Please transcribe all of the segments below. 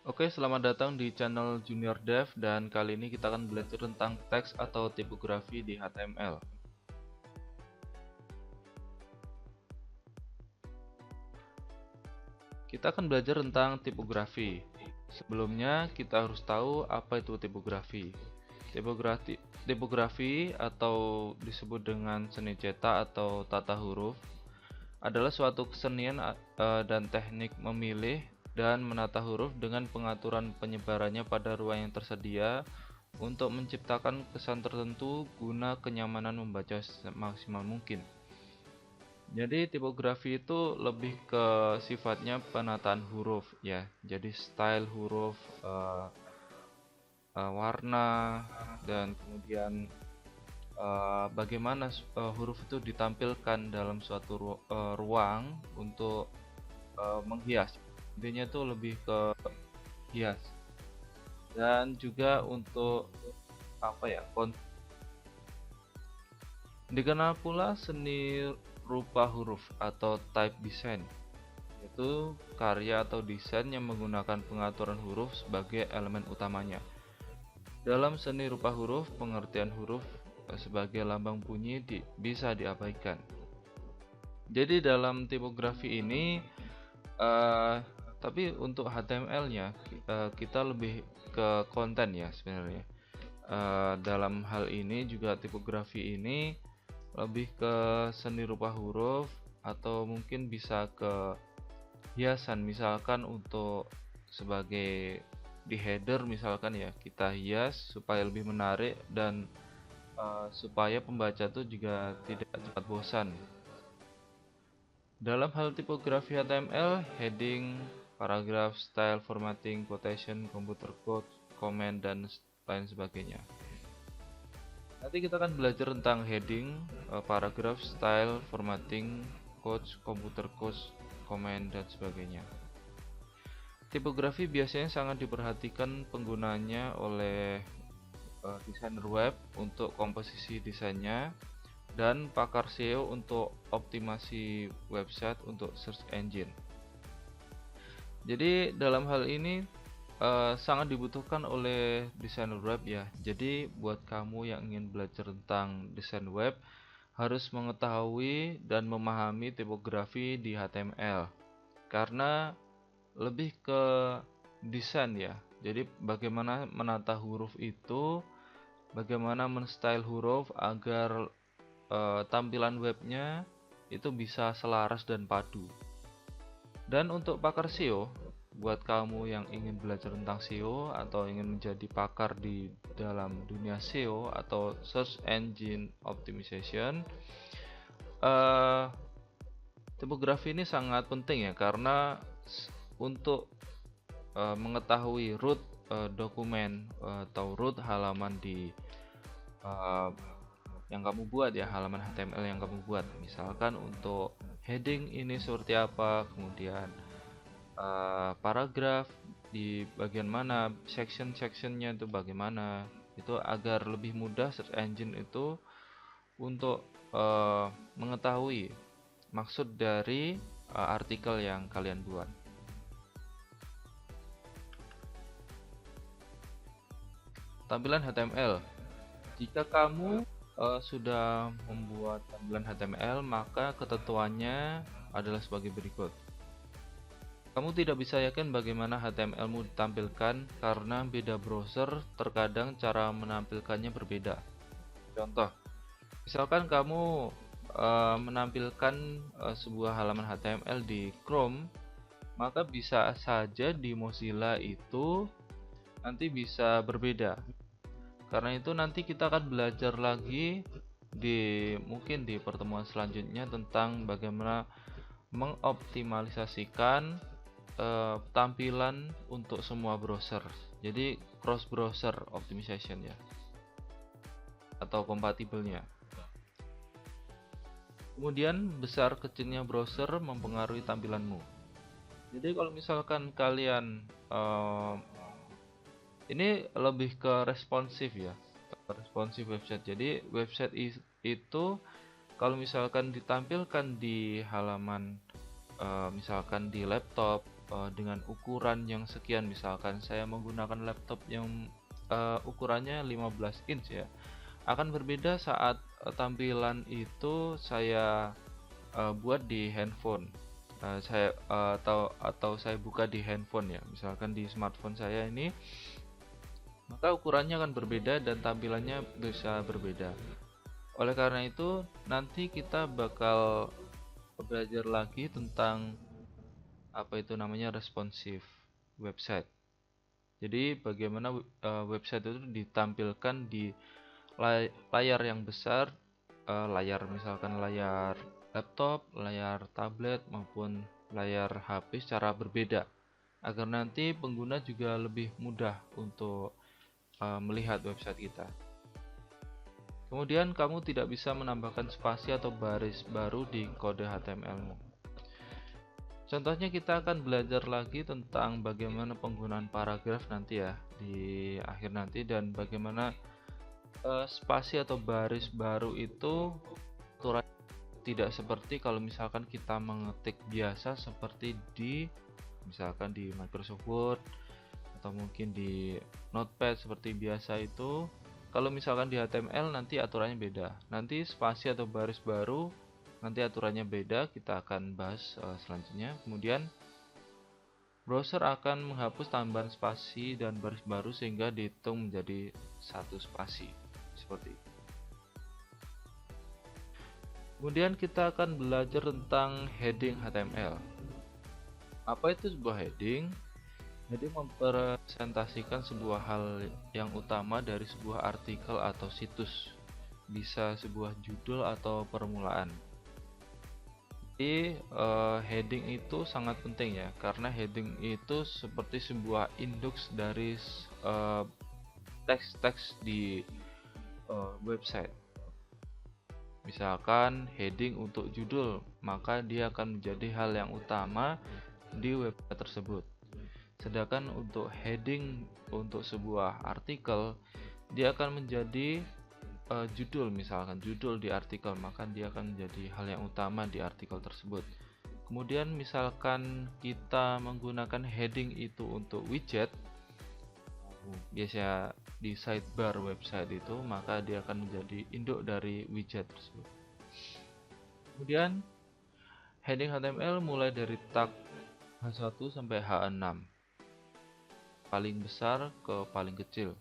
Oke, selamat datang di channel Junior Dev dan kali ini kita akan belajar tentang teks atau tipografi di HTML. Kita akan belajar tentang tipografi. Sebelumnya kita harus tahu apa itu tipografi. Tipografi atau disebut dengan seni cetak atau tata huruf adalah suatu kesenian dan teknik memilih dan menata huruf dengan pengaturan penyebarannya pada ruang yang tersedia untuk menciptakan kesan tertentu guna kenyamanan membaca semaksimal mungkin. Jadi tipografi itu lebih ke sifatnya penataan huruf ya. Jadi style huruf, warna, dan kemudian bagaimana huruf itu ditampilkan dalam suatu ruang untuk menghias. Intinya itu lebih ke hias dan juga untuk apa ya? Dikenal pula seni rupa huruf atau type design, yaitu karya atau desain yang menggunakan pengaturan huruf sebagai elemen utamanya. Dalam seni rupa huruf, pengertian huruf sebagai lambang bunyi bisa diabaikan. Jadi dalam tipografi ini, eh, tapi untuk HTML-nya kita lebih ke konten ya sebenarnya. Dalam hal ini juga tipografi ini lebih ke seni rupa huruf atau mungkin bisa ke hiasan, misalkan untuk sebagai di header misalkan ya kita hias supaya lebih menarik dan supaya pembaca tuh juga tidak cepat bosan. Dalam hal tipografi HTML, heading, paragraph, style, formatting, quotation, computer code, comment, dan lain sebagainya. Nanti kita akan belajar tentang heading, paragraph, style, formatting, quotes, computer codes, comment, dan sebagainya. Tipografi biasanya sangat diperhatikan penggunanya oleh desainer web untuk komposisi desainnya dan pakar SEO untuk optimasi website untuk search engine. Jadi dalam hal ini sangat dibutuhkan oleh desainer web ya. Jadi buat kamu yang ingin belajar tentang desain web harus mengetahui dan memahami tipografi di HTML karena lebih ke desain ya. Jadi bagaimana menata huruf itu, bagaimana menstyle huruf agar tampilan webnya itu bisa selaras dan padu. Dan untuk pakar SEO, buat kamu yang ingin belajar tentang SEO atau ingin menjadi pakar di dalam dunia SEO atau Search Engine Optimization, eh, tipografi ini sangat penting ya karena untuk mengetahui root dokumen atau root halaman di eh, yang kamu buat ya, halaman HTML yang kamu buat. Misalkan untuk heading ini seperti apa, kemudian paragraf di bagian mana, section-sectionnya itu bagaimana, itu agar lebih mudah search engine itu untuk mengetahui maksud dari artikel yang kalian buat. Tampilan HTML. Jika kamu sudah membuat tampilan HTML, maka ketentuannya adalah sebagai berikut. Kamu tidak bisa yakin bagaimana HTML-mu ditampilkan karena beda browser terkadang cara menampilkannya berbeda. Contoh, misalkan kamu menampilkan sebuah halaman HTML di Chrome, maka bisa saja di Mozilla itu nanti bisa berbeda. Karena itu nanti kita akan belajar lagi mungkin di pertemuan selanjutnya tentang bagaimana mengoptimalisasikan tampilan untuk semua browser. Jadi cross browser optimization ya, atau kompatibelnya. Kemudian besar kecilnya browser mempengaruhi tampilanmu. Jadi kalau misalkan kalian ini lebih ke responsif ya, responsif website. Jadi website itu kalau misalkan ditampilkan di halaman misalkan di laptop dengan ukuran yang sekian. Misalkan saya menggunakan laptop yang ukurannya 15 inch ya, akan berbeda saat tampilan itu saya buat di handphone. Atau saya buka di handphone ya, misalkan di smartphone saya ini, maka ukurannya akan berbeda dan tampilannya bisa berbeda. Oleh karena itu, nanti kita bakal belajar lagi tentang apa itu namanya responsive website. Jadi bagaimana website itu ditampilkan di layar yang besar, layar misalkan layar laptop, layar tablet maupun layar HP secara berbeda, agar nanti pengguna juga lebih mudah untuk melihat website kita. Kemudian kamu tidak bisa menambahkan spasi atau baris baru di kode HTML-mu. Contohnya kita akan belajar lagi tentang bagaimana penggunaan paragraf nanti ya di akhir nanti, dan bagaimana spasi atau baris baru itu aturan tidak seperti kalau misalkan kita mengetik biasa seperti misalkan di Microsoft Word atau mungkin di Notepad seperti biasa itu. Kalau misalkan di HTML nanti aturannya beda. Nanti spasi atau baris baru nanti aturannya beda, kita akan bahas selanjutnya. Kemudian browser akan menghapus tambahan spasi dan baris baru sehingga dihitung menjadi satu spasi seperti itu. Kemudian kita akan belajar tentang heading HTML. Apa itu sebuah heading? Heading mempresentasikan sebuah hal yang utama dari sebuah artikel atau situs. Bisa sebuah judul atau permulaan. Jadi heading itu sangat penting ya, karena heading itu seperti sebuah indeks dari teks-teks di website. Misalkan heading untuk judul, maka dia akan menjadi hal yang utama di website tersebut. Sedangkan untuk heading untuk sebuah artikel, dia akan menjadi judul, misalkan judul di artikel, maka dia akan menjadi hal yang utama di artikel tersebut. Kemudian misalkan kita menggunakan heading itu untuk widget, biasanya di sidebar website itu, maka dia akan menjadi induk dari widget tersebut. Kemudian heading HTML mulai dari tag H1 sampai H6, paling besar ke paling kecil.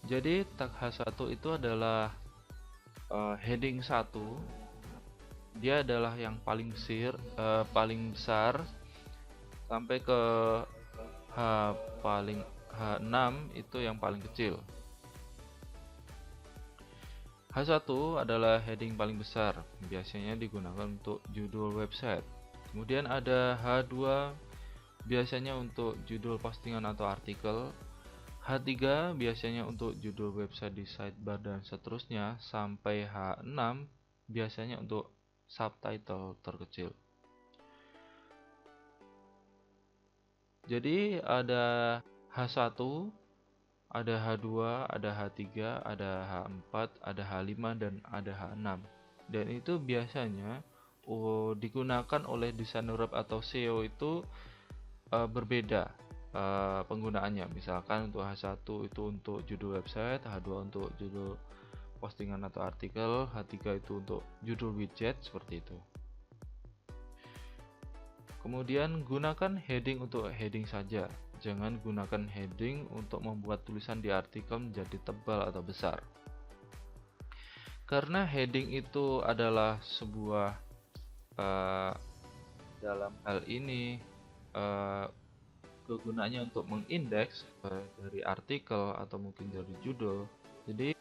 Jadi tag H1 itu adalah heading 1. Dia adalah yang paling besar sampai ke H6 itu yang paling kecil. H1 adalah heading paling besar, biasanya digunakan untuk judul website. Kemudian ada H2, biasanya untuk judul postingan atau artikel. H3 biasanya untuk judul website di sidebar dan seterusnya, sampai H6 biasanya untuk subtitle terkecil. Jadi ada H1, ada H2, ada H3, ada H4, ada H5, dan ada H6. Dan itu biasanya digunakan oleh desainer web atau SEO itu berbeda penggunaannya. Misalkan untuk H1 itu untuk judul website, H2 untuk judul postingan atau artikel, H3 itu untuk judul widget, seperti itu. Kemudian gunakan heading untuk heading saja. Jangan gunakan heading untuk membuat tulisan di artikel menjadi tebal atau besar. Karena heading itu adalah sebuah dalam hal ini kegunaannya untuk mengindeks dari artikel atau mungkin dari judul. Jadi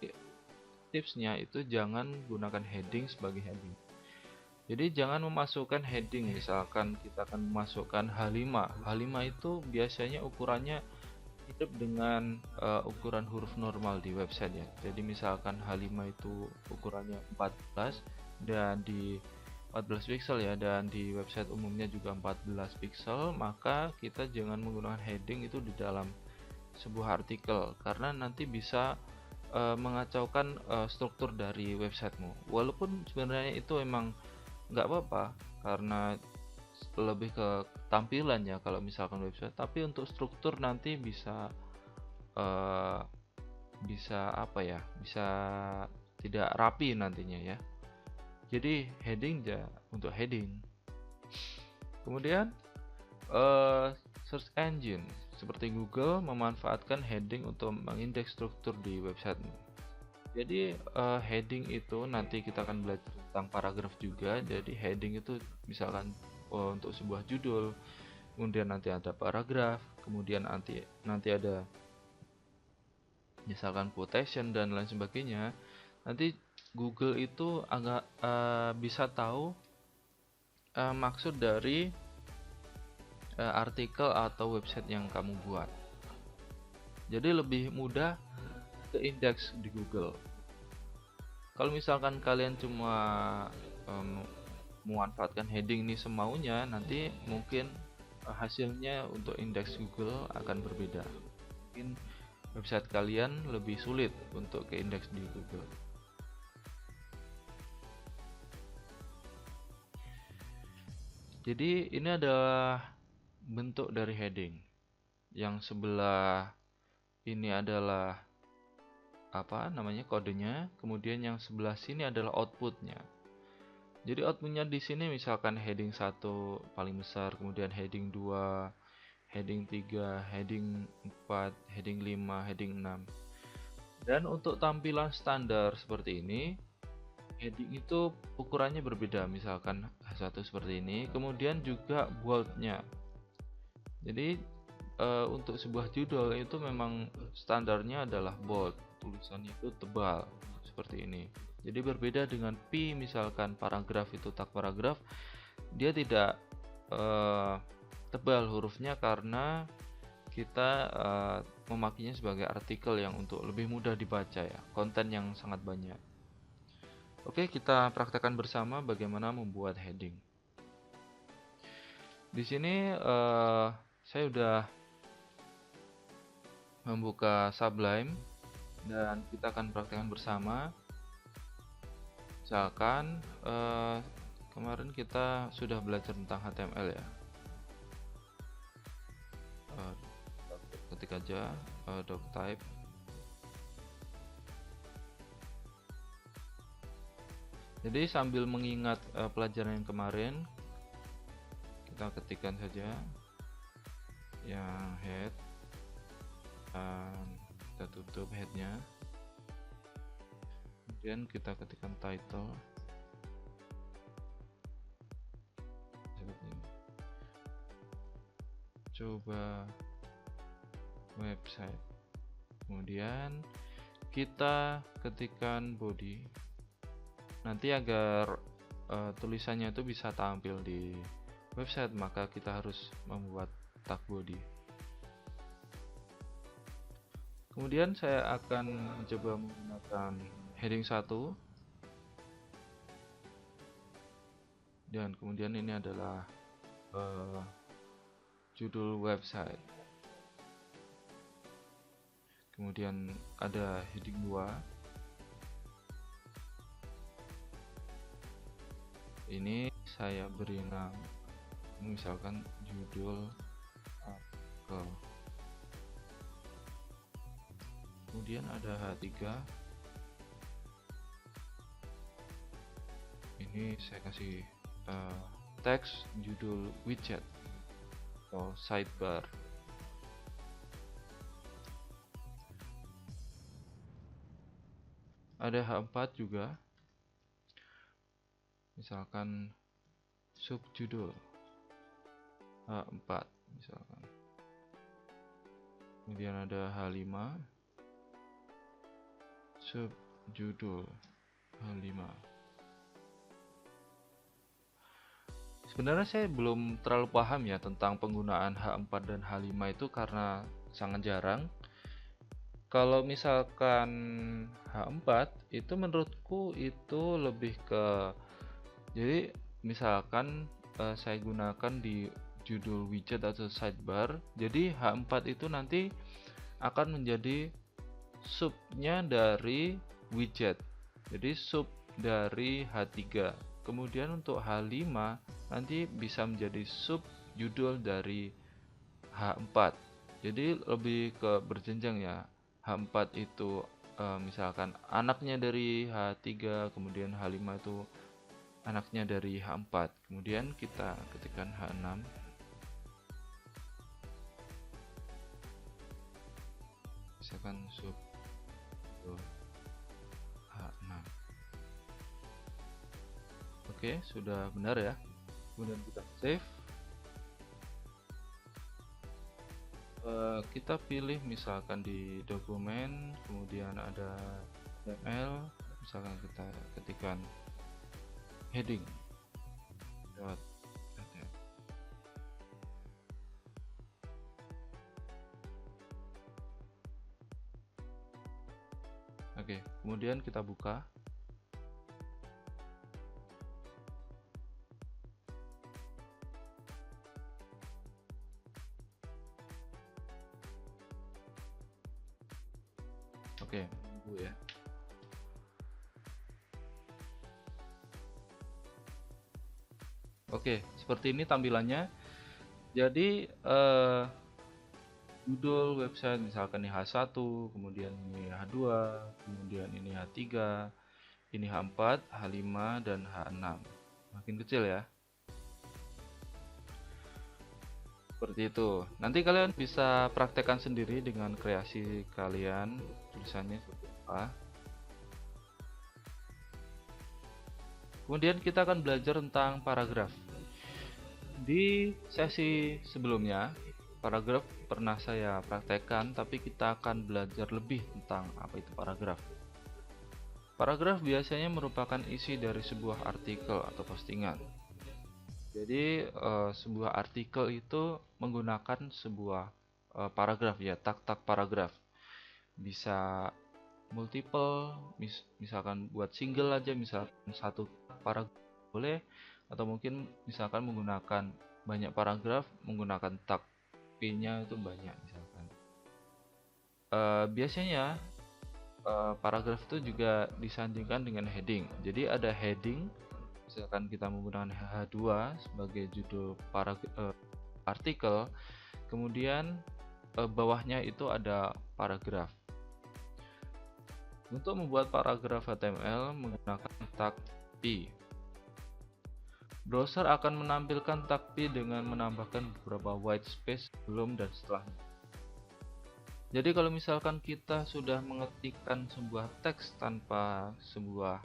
tipsnya itu jangan gunakan heading sebagai heading. Jadi jangan memasukkan heading, misalkan kita akan memasukkan H5. H5 itu biasanya ukurannya hidup dengan ukuran huruf normal di website ya. Jadi misalkan H5 itu ukurannya 14 dan di 14 pixel ya, dan di website umumnya juga 14 pixel, maka kita jangan menggunakan heading itu di dalam sebuah artikel, karena nanti bisa mengacaukan struktur dari websitemu. Walaupun sebenarnya itu emang nggak apa-apa, karena lebih ke tampilan ya kalau misalkan website, tapi untuk struktur nanti bisa eh, apa ya, bisa tidak rapi nantinya ya. Jadi heading ya untuk heading. Kemudian search engine seperti Google memanfaatkan heading untuk mengindeks struktur di website. Jadi heading itu nanti kita akan belajar tentang paragraf juga. Jadi heading itu misalkan untuk sebuah judul, kemudian nanti ada paragraf, kemudian nanti ada misalkan quotation dan lain sebagainya. Nanti Google itu agak bisa tahu maksud dari artikel atau website yang kamu buat. Jadi lebih mudah ke indeks di Google. Kalau misalkan kalian cuma memanfaatkan heading ini semaunya, nanti mungkin hasilnya untuk indeks Google akan berbeda. Mungkin website kalian lebih sulit untuk ke indeks di Google. Jadi ini adalah bentuk dari heading. Yang sebelah ini adalah apa namanya kodenya, kemudian yang sebelah sini adalah outputnya. Jadi outputnya di sini misalkan heading 1 paling besar, kemudian heading 2, heading 3, heading 4, heading 5, heading 6. Dan untuk tampilan standar seperti ini, heading itu ukurannya berbeda, misalkan H1 seperti ini, kemudian juga boldnya. Jadi untuk sebuah judul itu memang standarnya adalah bold, tulisannya itu tebal seperti ini. Jadi berbeda dengan P, misalkan paragraf itu tag paragraf, dia tidak tebal hurufnya karena kita memakainya sebagai artikel yang untuk lebih mudah dibaca ya, konten yang sangat banyak. Oke, kita praktekkan bersama bagaimana membuat heading. Di sini saya sudah membuka Sublime dan kita akan praktekkan bersama. Misalkan kemarin kita sudah belajar tentang HTML ya. Ketik aja doctype. Jadi sambil mengingat pelajaran yang kemarin, kita ketikkan saja yang head, dan kita tutup headnya. Kemudian kita ketikkan title seperti ini. Coba website. Kemudian kita ketikkan body. Nanti agar tulisannya itu bisa tampil di website, maka kita harus membuat tag body. Kemudian saya akan mencoba menggunakan heading 1, dan kemudian ini adalah judul website. Kemudian ada heading 2. Ini saya beri nama, misalkan judul artikel. Kemudian ada H3. Ini saya kasih teks judul widget atau sidebar. Ada H4 juga, misalkan subjudul H4 misalkan. Kemudian ada H5, subjudul H5. Sebenarnya saya belum terlalu paham ya tentang penggunaan H4 dan H5 itu karena sangat jarang. Kalau misalkan H4 itu menurutku itu lebih ke, jadi misalkan saya gunakan di judul widget atau sidebar, jadi H4 itu nanti akan menjadi subnya dari widget, jadi sub dari H3. Kemudian untuk H5 nanti bisa menjadi sub judul dari H4. Jadi lebih ke berjenjang ya. H4 itu misalkan anaknya dari H3, kemudian H5 itu anaknya dari H4. Kemudian kita ketikkan H6. Misalkan sub H6. Oke, sudah benar ya. Kemudian kita save. Kita pilih misalkan di dokumen, kemudian ada HTML, misalkan kita ketikkan heading dot HTML. Oke, kemudian kita buka. Oke, tunggu ya. Oke, seperti ini tampilannya. Jadi judul website misalkan ini H1, kemudian ini H2, kemudian ini H3, ini H4, H5, dan H6. Makin kecil ya. Seperti itu. Nanti kalian bisa praktekkan sendiri dengan kreasi kalian, tulisannya seperti apa. Kemudian kita akan belajar tentang paragraf. Di sesi sebelumnya, paragraf pernah saya praktekkan, tapi kita akan belajar lebih tentang apa itu paragraf. Paragraf biasanya merupakan isi dari sebuah artikel atau postingan. Jadi sebuah artikel itu menggunakan sebuah paragraf ya, tak paragraf. Bisa multiple, misalkan buat single aja, misalkan satu paragraf boleh, atau mungkin misalkan menggunakan banyak paragraf menggunakan tag p-nya itu banyak misalkan. Biasanya paragraf itu juga disandingkan dengan heading. Jadi ada heading, misalkan kita menggunakan H2 sebagai judul artikel, kemudian bawahnya itu ada paragraf. Untuk membuat paragraf HTML menggunakan tag p. Browser akan menampilkan tag p dengan menambahkan beberapa white space sebelum dan setelahnya. Jadi kalau misalkan kita sudah mengetikkan sebuah teks tanpa sebuah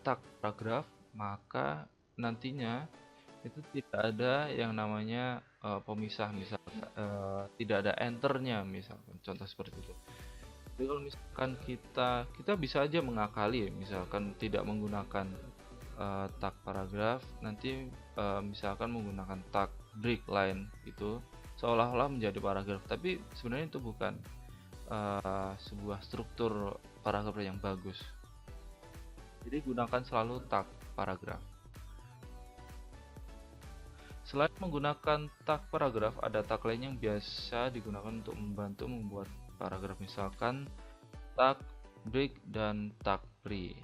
tag paragraf, maka nantinya itu tidak ada yang namanya pemisah, misalkan tidak ada enternya, misalkan contoh seperti itu. Jadi kalau misalkan kita bisa aja mengakali, misalkan tidak menggunakan tag paragraf, nanti misalkan menggunakan tag break line itu seolah-olah menjadi paragraf, tapi sebenarnya itu bukan sebuah struktur paragraf yang bagus. Jadi gunakan selalu tag paragraf. Selain menggunakan tag paragraf, ada tag lain yang biasa digunakan untuk membantu membuat paragraf, misalkan tag break dan tag pre,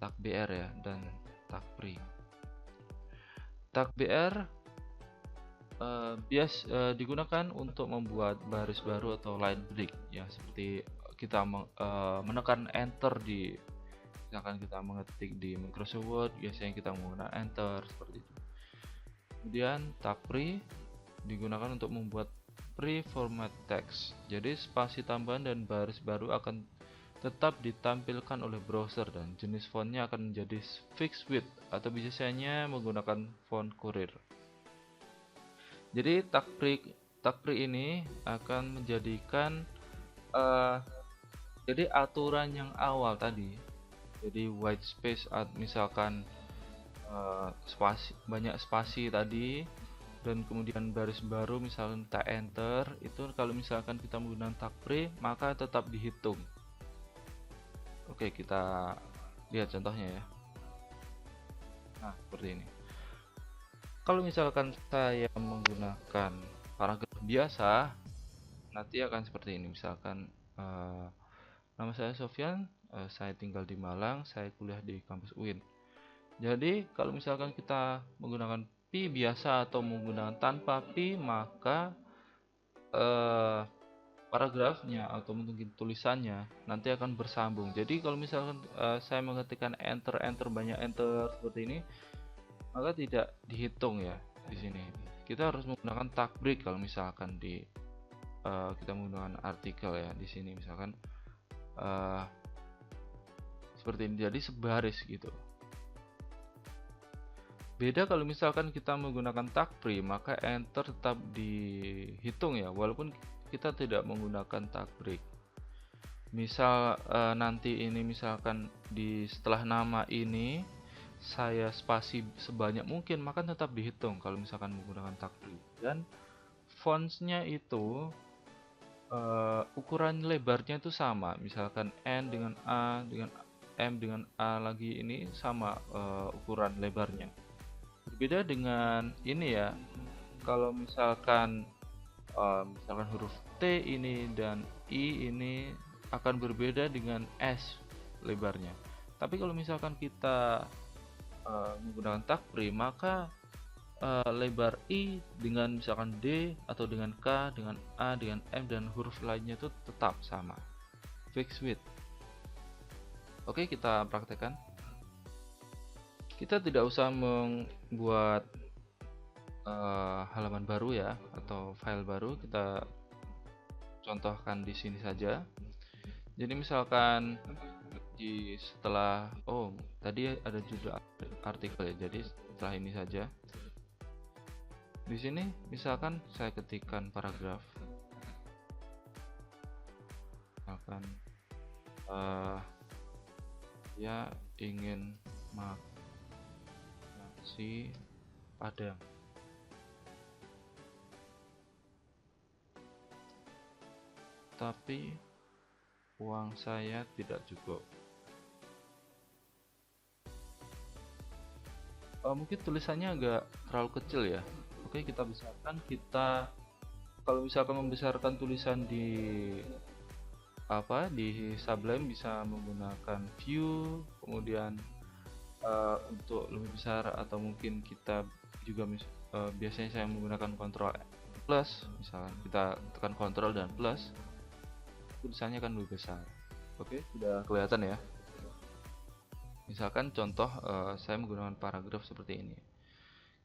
tag br ya, dan tag pre. Tag br digunakan untuk membuat baris baru atau line break ya, seperti kita menekan enter di, misalkan kita mengetik di Microsoft Word, biasanya kita menggunakan enter seperti itu. Kemudian tag pre digunakan untuk membuat pre-format text. Jadi spasi tambahan dan baris baru akan tetap ditampilkan oleh browser dan jenis fontnya akan menjadi fixed width atau biasanya menggunakan font Courier. Jadi tag pre ini akan menjadikan jadi aturan yang awal tadi. Jadi white space, misalkan banyak spasi tadi, dan kemudian baris baru misalkan kita enter, itu kalau misalkan kita menggunakan tag pre maka tetap dihitung. Oke, kita lihat contohnya ya. Nah, seperti ini. Kalau misalkan saya menggunakan paragraf biasa, nanti akan seperti ini. Misalkan nama saya Sofyan, saya tinggal di Malang, saya kuliah di kampus UIN. Jadi kalau misalkan kita menggunakan pi biasa atau menggunakan tanpa pi, maka eh, paragrafnya atau mungkin tulisannya nanti akan bersambung. Jadi kalau misalkan saya mengetikkan enter banyak enter seperti ini, maka tidak dihitung ya di sini. Kita harus menggunakan tag break kalau misalkan kita menggunakan artikel ya di sini misalkan eh, seperti ini, jadi sebaris gitu. Beda kalau misalkan kita menggunakan tag pre, maka enter tetap dihitung ya, walaupun kita tidak menggunakan tag break. Misal nanti ini misalkan di setelah nama ini saya spasi sebanyak mungkin, maka tetap dihitung kalau misalkan menggunakan tag break. Dan fontsnya itu ukuran lebarnya itu sama, misalkan N dengan A dengan M dengan A lagi, ini sama ukuran lebarnya. Berbeda dengan ini ya, kalau misalkan huruf T ini dan I ini akan berbeda dengan S lebarnya. Tapi kalau misalkan kita menggunakan tag pre, maka lebar I dengan misalkan D atau dengan K, dengan A, dengan M dan huruf lainnya itu tetap sama, fixed width. Oke, kita praktekkan. Kita tidak usah membuat halaman baru ya atau file baru, kita contohkan di sini saja. Jadi misalkan setelah tadi ada judul artikel ya, jadi setelah ini saja. Di sini misalkan saya ketikkan paragraf, misalkan dia ingin nasi Padang. Tapi uang saya tidak cukup. Mungkin tulisannya agak terlalu kecil ya. Oke, kita besarkan. Kalau misalkan membesarkan tulisan di Sublime bisa menggunakan view, kemudian untuk lebih besar, atau mungkin kita juga biasanya saya menggunakan Ctrl plus, misalkan kita tekan Ctrl dan plus, tulisannya akan lebih besar. Oke, sudah kelihatan ya. Misalkan contoh saya menggunakan paragraf seperti ini.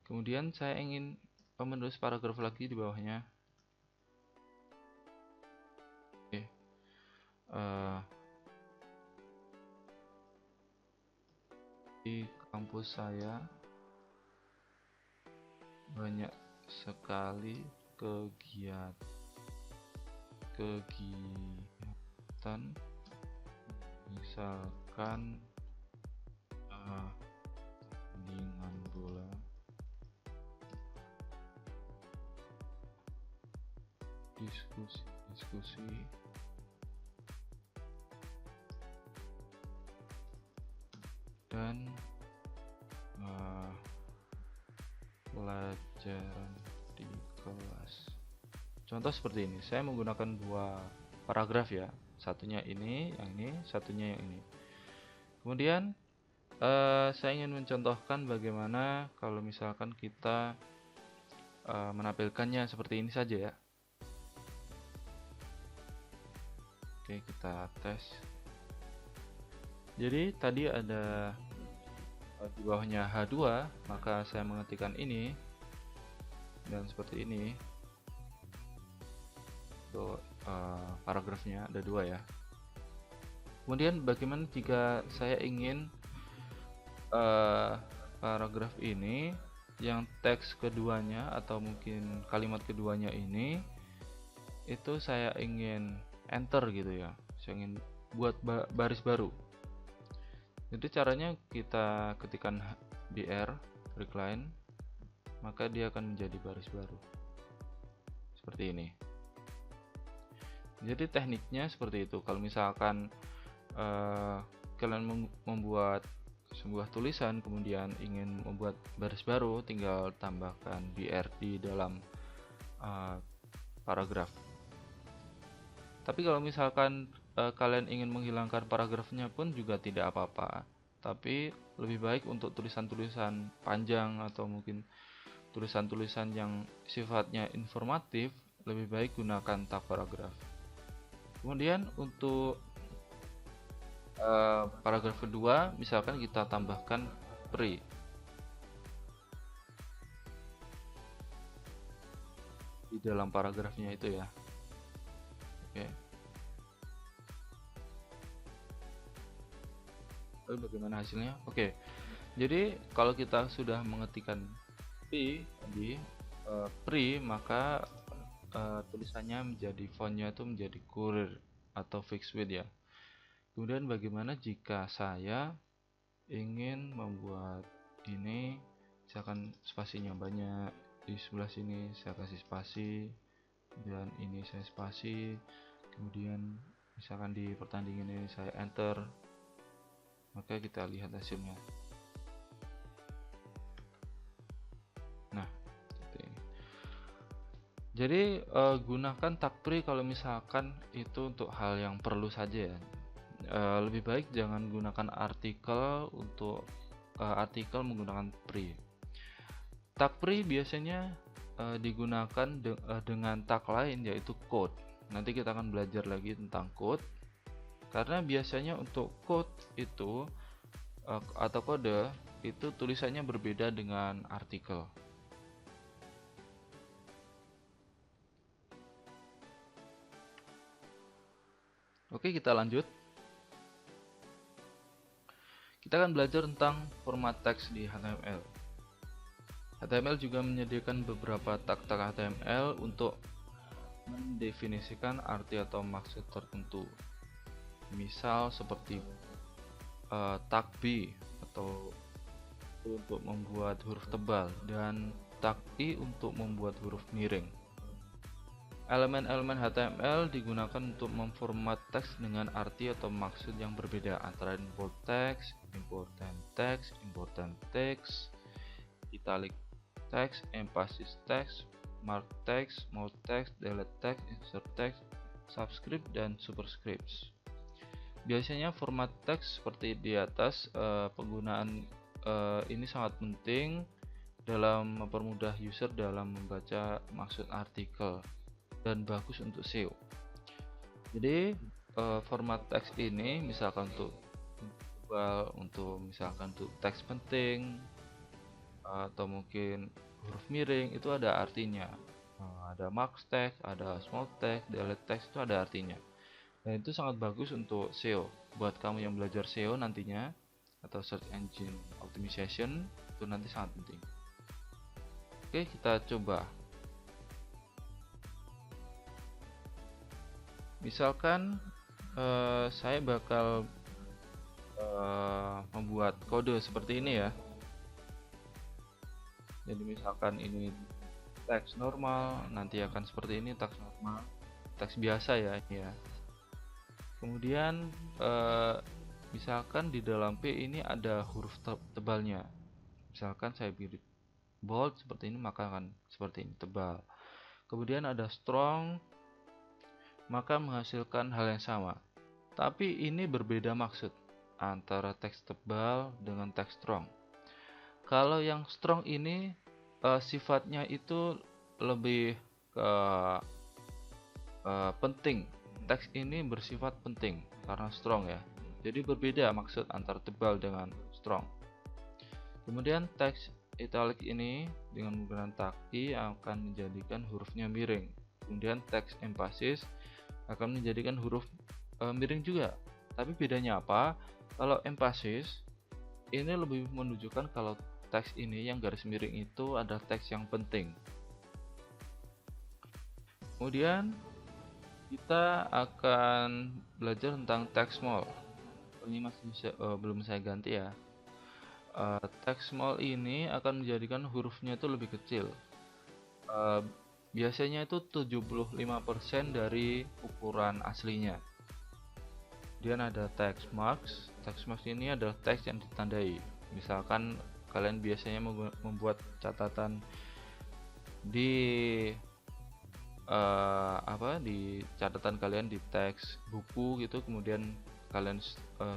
Kemudian saya ingin menulis paragraf lagi di bawahnya. Oke. Di kampus saya banyak sekali kegiatan, misalkan tandingan bola, diskusi dan pelajaran di kelas. Contoh seperti ini, saya menggunakan dua paragraf ya, satunya ini, yang ini, satunya yang ini. Kemudian saya ingin mencontohkan bagaimana kalau misalkan kita menampilkannya seperti ini saja ya. Oke, kita tes. Jadi tadi ada di bawahnya H2, maka saya mengetikkan ini dan seperti ini. Untuk paragrafnya ada dua ya. Kemudian bagaimana jika saya ingin paragraf ini yang teks keduanya atau mungkin kalimat keduanya ini itu saya ingin enter gitu ya, saya ingin buat baris baru. Jadi caranya kita ketikkan BR recline, maka dia akan menjadi baris baru seperti ini. Jadi tekniknya seperti itu. Kalau misalkan kalian membuat sebuah tulisan kemudian ingin membuat baris baru, tinggal tambahkan BR di dalam paragraf. Tapi kalau misalkan kalian ingin menghilangkan paragrafnya pun juga tidak apa-apa. Tapi lebih baik untuk tulisan-tulisan panjang atau mungkin tulisan-tulisan yang sifatnya informatif, lebih baik gunakan tag paragraf. Kemudian untuk paragraf kedua, misalkan kita tambahkan pre di dalam paragrafnya itu ya. Oke. Lalu bagaimana hasilnya? Oke. Jadi kalau kita sudah mengetikkan di pre, maka tulisannya menjadi fontnya itu menjadi Courier atau fixed width ya. Kemudian bagaimana jika saya ingin membuat ini, misalkan spasinya banyak, di sebelah sini saya kasih spasi dan ini saya spasi, kemudian misalkan di pertandingan ini saya enter, maka kita lihat hasilnya. Nah, seperti ini. Jadi gunakan tag pre kalau misalkan itu untuk hal yang perlu saja ya. Lebih baik jangan gunakan artikel untuk artikel menggunakan pre. Tag pre biasanya digunakan dengan tag lain yaitu code. Nanti kita akan belajar lagi tentang code. Karena biasanya untuk code itu atau kode itu tulisannya berbeda dengan artikel. Oke, kita lanjut. Kita akan belajar tentang format teks di HTML. HTML juga menyediakan beberapa tag-tag HTML untuk mendefinisikan arti atau maksud tertentu. Misal seperti tag B atau untuk membuat huruf tebal dan tag I untuk membuat huruf miring. Elemen-elemen HTML digunakan untuk memformat teks dengan arti atau maksud yang berbeda antara bold text, important text, italic text, emphasis text, mark text, mode text, delete text, insert text, subscript, dan superscripts. Biasanya format teks seperti di atas, penggunaan ini sangat penting dalam mempermudah user dalam membaca maksud artikel dan bagus untuk SEO. Jadi format teks ini misalkan untuk misalkan untuk teks penting atau mungkin huruf miring itu ada artinya. Ada mark text, ada small text, delete text itu ada artinya. Dan itu sangat bagus untuk SEO. Buat kamu yang belajar SEO nantinya atau search engine optimization itu nanti sangat penting. Oke, kita coba. Misalkan saya bakal membuat kode seperti ini ya. Jadi misalkan ini teks normal, nanti akan seperti ini teks normal, teks biasa ya ini ya. Kemudian misalkan di dalam P ini ada huruf tebalnya. Misalkan saya pilih bold seperti ini, maka akan seperti ini, tebal. Kemudian ada strong, maka menghasilkan hal yang sama. Tapi ini berbeda maksud antara teks tebal dengan teks strong. Kalau yang strong ini sifatnya itu lebih penting. Teks ini bersifat penting karena strong ya. Jadi berbeda maksud antara tebal dengan strong. Kemudian teks italic ini dengan menggunakan tag I akan menjadikan hurufnya miring. Kemudian teks emphasis akan menjadikan huruf miring juga. Tapi bedanya apa? Kalau emphasis ini lebih menunjukkan kalau teks ini yang garis miring itu adalah teks yang penting. Kemudian kita akan belajar tentang text small. Ini masih belum saya ganti ya. Text small ini akan menjadikan hurufnya itu lebih kecil. Biasanya itu 75% dari ukuran aslinya. Kemudian ada text marks. Text marks ini adalah teks yang ditandai. Misalkan kalian biasanya membuat catatan di di catatan kalian di teks buku gitu, kemudian kalian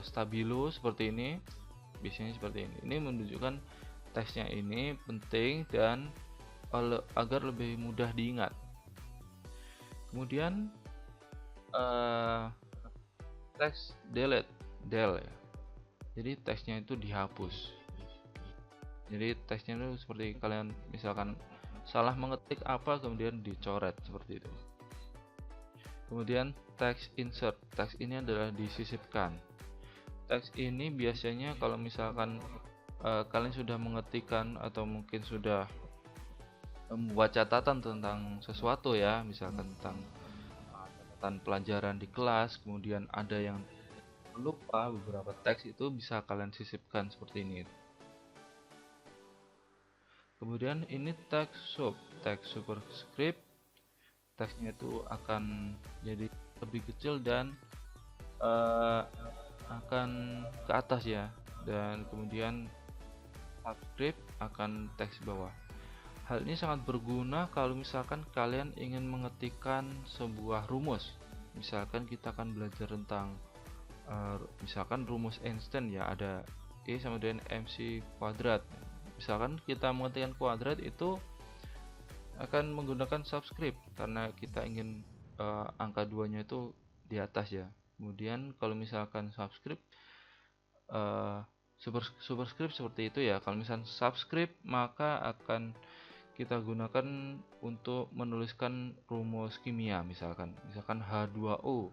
stabilo seperti ini, biasanya seperti ini. Ini menunjukkan teksnya ini penting dan agar lebih mudah diingat. Kemudian teks del ya. Jadi teksnya itu dihapus. Jadi teksnya itu seperti kalian misalkan salah mengetik apa kemudian dicoret seperti itu. Kemudian teks insert. Teks ini adalah disisipkan. Teks ini biasanya kalau misalkan kalian sudah mengetikkan atau mungkin sudah membuat catatan tentang sesuatu ya, misalkan tentang catatan pelajaran di kelas, kemudian ada yang lupa beberapa teks, itu bisa kalian sisipkan seperti ini. Kemudian ini teks superscript. Teksnya itu akan jadi lebih kecil dan akan ke atas ya, dan kemudian subscript akan teks bawah. Hal ini sangat berguna kalau misalkan kalian ingin mengetikkan sebuah rumus. Misalkan kita akan belajar tentang misalkan rumus Einstein ya, ada E sama dengan MC kuadrat. Misalkan kita mengetikkan kuadrat itu akan menggunakan subscript karena kita ingin angka 2-nya itu di atas ya. Kemudian kalau misalkan subscript superscript seperti itu ya. Kalau misalkan subscript maka akan kita gunakan untuk menuliskan rumus kimia, misalkan H2O.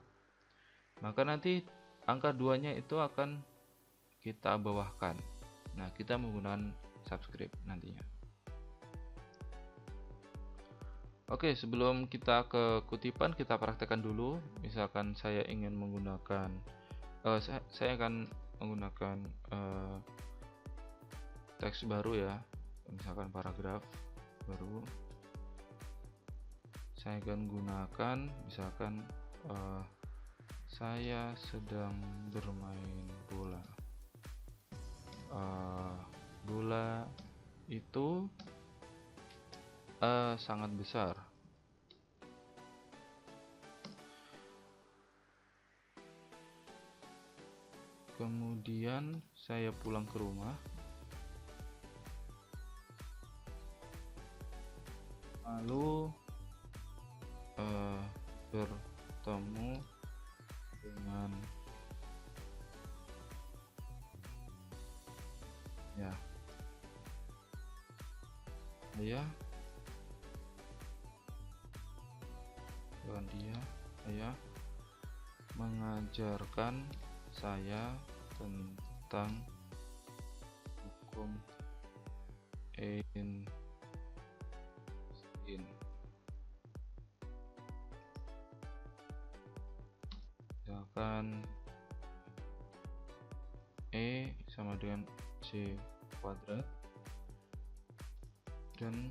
Maka nanti angka 2-nya itu akan kita bawahkan. Nah, kita menggunakan subscript nantinya. Oke, sebelum kita ke kutipan, kita praktekkan dulu. Misalkan saya ingin menggunakan saya akan menggunakan teks baru ya, misalkan paragraf baru. Saya akan gunakan misalkan saya sedang bermain bola. Bola itu sangat besar. Kemudian saya pulang ke rumah, lalu bertemu dengan ayah mengajarkan saya tentang hukum Einstein. Misalkan E sama dengan C kuadrat dan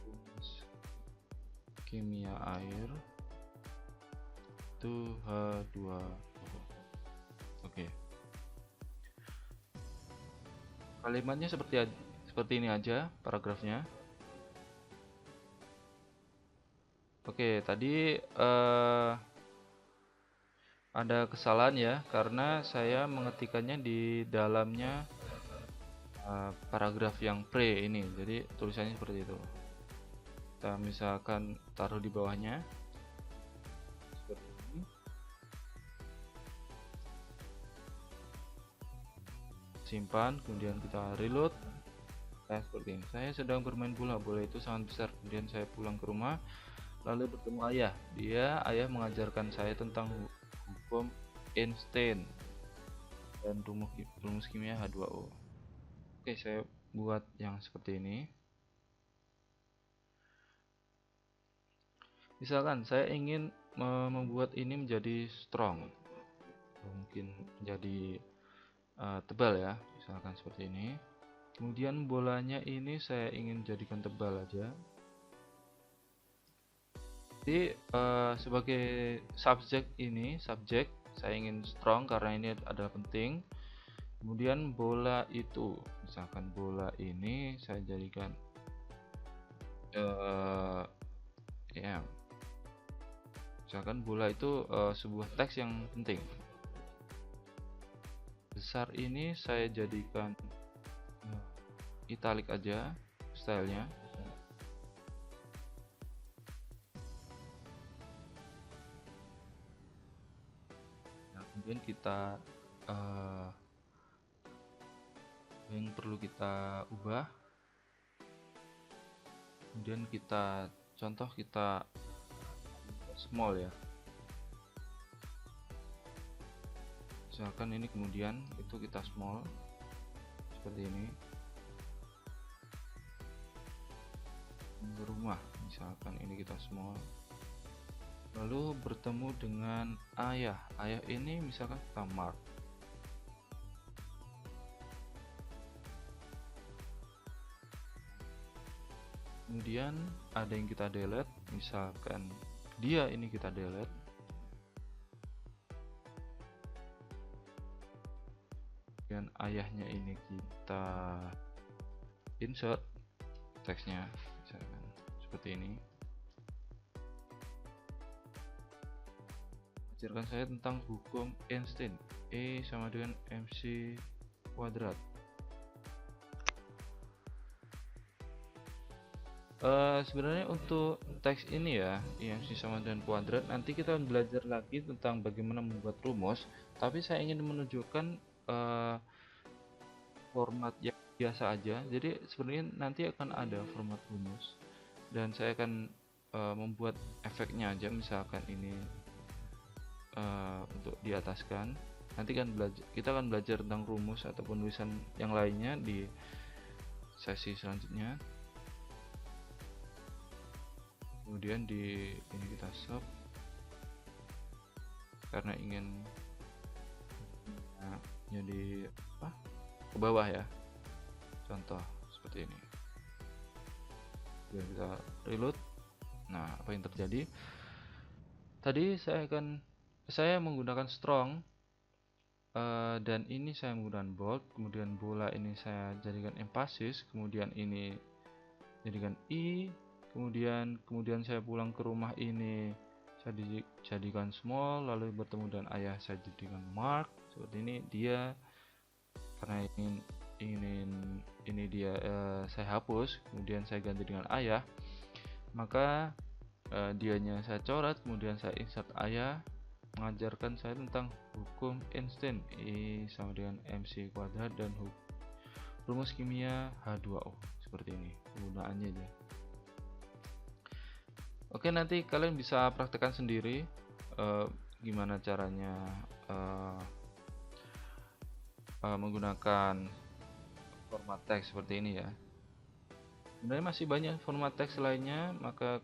rumus kimia air itu H2O. Oke. Kalimatnya seperti ini aja paragrafnya. Oke, tadi ada kesalahan ya, karena saya mengetikkannya di dalamnya paragraf yang pre ini, jadi tulisannya seperti itu. Kita misalkan taruh di bawahnya seperti ini. Simpan, kemudian kita reload. Seperti ini. Saya sedang bermain bola itu sangat besar. Kemudian saya pulang ke rumah, lalu bertemu ayah. Ayah mengajarkan saya tentang hukum Einstein dan rumus kimia H2O. Oke, saya buat yang seperti ini. Misalkan saya ingin membuat ini menjadi strong, mungkin menjadi tebal ya, misalkan seperti ini. Kemudian bolanya ini saya ingin jadikan tebal aja. Jadi sebagai subjek saya ingin strong karena ini adalah penting. Kemudian bola itu, misalkan bola ini saya jadikan Misalkan bola itu sebuah teks yang penting. Besar ini saya jadikan italic aja stylenya. Nah, kemudian kita yang perlu kita ubah, kemudian kita contoh kita small ya, misalkan ini, kemudian itu kita small seperti ini. Rumah misalkan ini kita small, lalu bertemu dengan ayah ini misalkan kita mark. Kemudian ada yang kita delete, misalkan dia ini kita delete. Dan ayahnya ini kita insert teksnya, misalkan seperti ini. Ajarkan saya tentang hukum Einstein, E sama dengan mc kuadrat. Sebenarnya untuk teks ini ya, IMC sama dengan kuadrat, nanti kita belajar lagi tentang bagaimana membuat rumus, tapi saya ingin menunjukkan format yang biasa aja. Jadi sebenarnya nanti akan ada format rumus, dan saya akan membuat efeknya aja, misalkan ini untuk diataskan. Nanti kan kita akan belajar tentang rumus ataupun tulisan yang lainnya di sesi selanjutnya. Kemudian di ini kita sub karena ingin jadi ke bawah ya, contoh seperti ini. Kemudian kita reload. Nah, apa yang terjadi tadi, saya menggunakan strong, dan ini saya menggunakan bold. Kemudian bola ini saya jadikan emphasis, kemudian ini jadikan I. Kemudian saya pulang ke rumah ini saya jadikan small, lalu bertemu dengan ayah saya jadikan mark seperti ini. Dia karena ini dia saya hapus, kemudian saya ganti dengan ayah, maka dianya saya coret, kemudian saya insert ayah, mengajarkan saya tentang hukum Einstein, E sama dengan mc kuadrat, dan rumus kimia H2O. Seperti ini penggunaannya aja. Oke, nanti kalian bisa praktekkan sendiri gimana caranya menggunakan format teks seperti ini ya. Sebenarnya masih banyak format teks lainnya, maka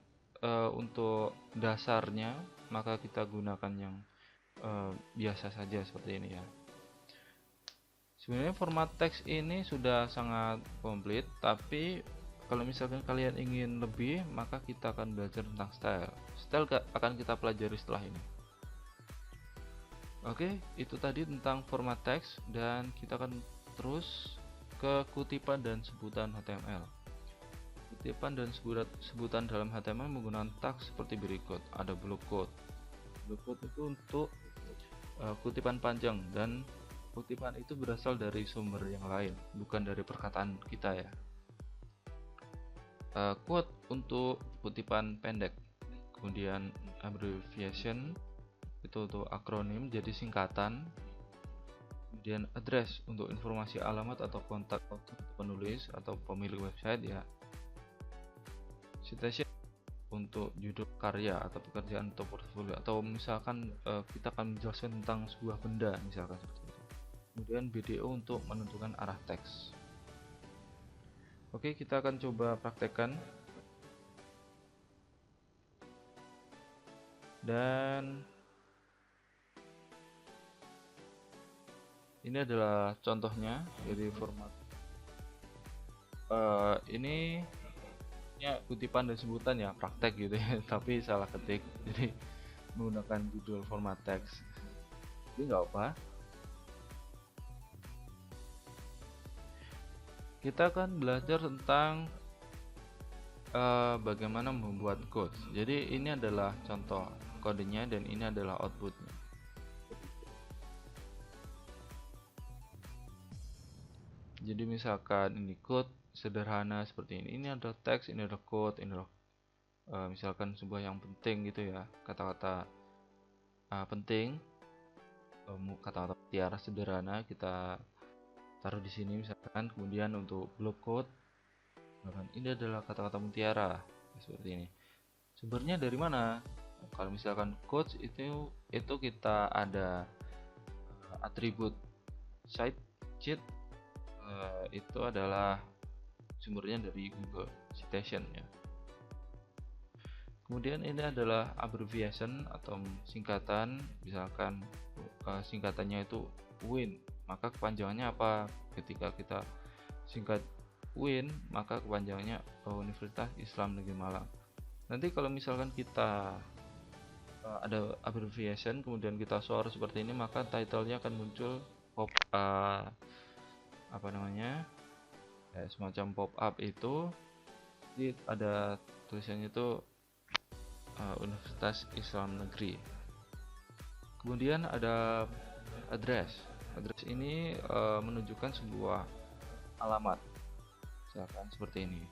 untuk dasarnya maka kita gunakan yang biasa saja seperti ini ya. Sebenarnya format teks ini sudah sangat komplit, tapi kalau misalkan kalian ingin lebih, maka kita akan belajar tentang style. Style akan kita pelajari setelah ini. Oke, itu tadi tentang format teks, dan kita akan terus ke kutipan dan sebutan HTML. Kutipan dan sebutan dalam HTML menggunakan tag seperti berikut. Ada block quote. Block quote itu untuk kutipan panjang, dan kutipan itu berasal dari sumber yang lain, bukan dari perkataan kita ya. Quote untuk kutipan pendek. Kemudian abbreviation itu untuk akronim, jadi singkatan. Kemudian address untuk informasi alamat atau kontak penulis atau pemilik website ya. Citation untuk judul karya atau pekerjaan atau portfolio, atau misalkan kita akan menjelaskan tentang sebuah benda misalkan seperti itu. Kemudian BDO untuk menentukan arah teks. Oke, kita akan coba praktekkan. Dan ini adalah contohnya dari format ini ya, kutipan dan sebutan ya, praktek gitu ya tapi salah ketik, jadi menggunakan judul format teks. Ini nggak apa. Kita akan belajar tentang bagaimana membuat quotes. Jadi ini adalah contoh kodenya dan ini adalah outputnya. Jadi misalkan ini code sederhana seperti ini ada teks, ini ada code, ini ada misalkan sebuah yang penting gitu ya, kata-kata penting, kata-kata mutiara sederhana kita taruh di sini misalkan. Kemudian untuk block code, misalkan ini adalah kata-kata mutiara seperti ini. Sumbernya dari mana? Kalau misalkan quotes itu kita ada atribut cite cheat, itu adalah sumbernya dari Google Citation ya. Kemudian ini adalah abbreviation atau singkatan, misalkan singkatannya itu UIN, maka kepanjangannya apa? Ketika kita singkat UIN, maka kepanjangannya Universitas Islam Negeri Malang. Nanti kalau misalkan kita ada abbreviation kemudian kita sort seperti ini, maka title-nya akan muncul pop semacam pop up itu. Jadi ada tulisannya itu Universitas Islam Negeri. Kemudian ada address. Address ini menunjukkan sebuah alamat, misalkan seperti ini,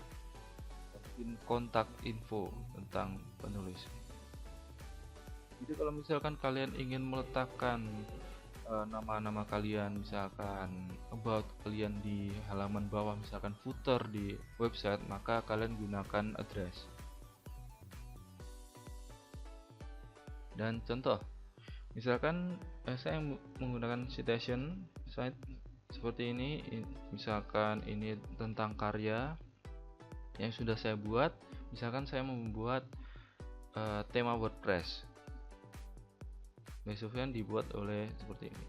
kontak info tentang penulis. Jadi kalau misalkan kalian ingin meletakkan nama-nama kalian, misalkan about kalian di halaman bawah, misalkan footer di website, maka kalian gunakan address. Dan contoh, misalkan saya menggunakan citation site seperti ini, misalkan ini tentang karya yang sudah saya buat. Misalkan saya membuat tema WordPress, Sofyan dibuat oleh seperti ini.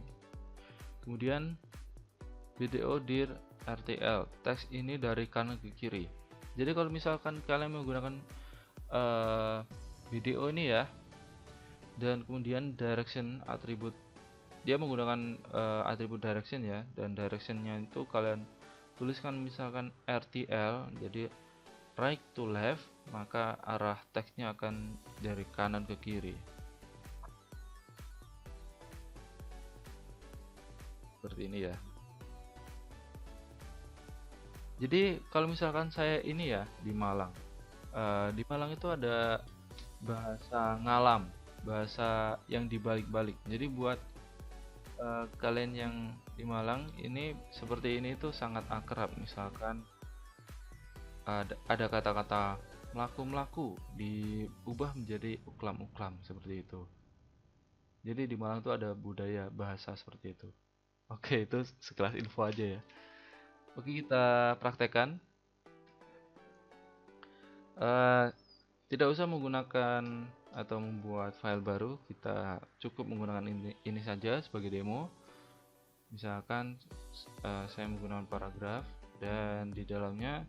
Kemudian video dir RTL, teks ini dari kanan ke kiri. Jadi kalau misalkan kalian menggunakan video ini ya, dan kemudian direction atribut, dia menggunakan atribut direction ya, dan directionnya itu kalian tuliskan misalkan RTL, jadi right to left, maka arah teksnya akan dari kanan ke kiri seperti ini ya. Jadi kalau misalkan saya ini ya di Malang, di Malang itu ada bahasa ngalam, bahasa yang dibalik-balik. Jadi buat kalian yang di Malang ini seperti ini itu sangat akrab. Misalkan ada kata-kata melaku-melaku diubah menjadi uklam-uklam seperti itu. Jadi di Malang itu ada budaya bahasa seperti itu. Oke, itu sekelas info aja ya. Oke, kita praktekkan. Tidak usah menggunakan atau membuat file baru, kita cukup menggunakan ini saja sebagai demo. Misalkan saya menggunakan paragraf dan di dalamnya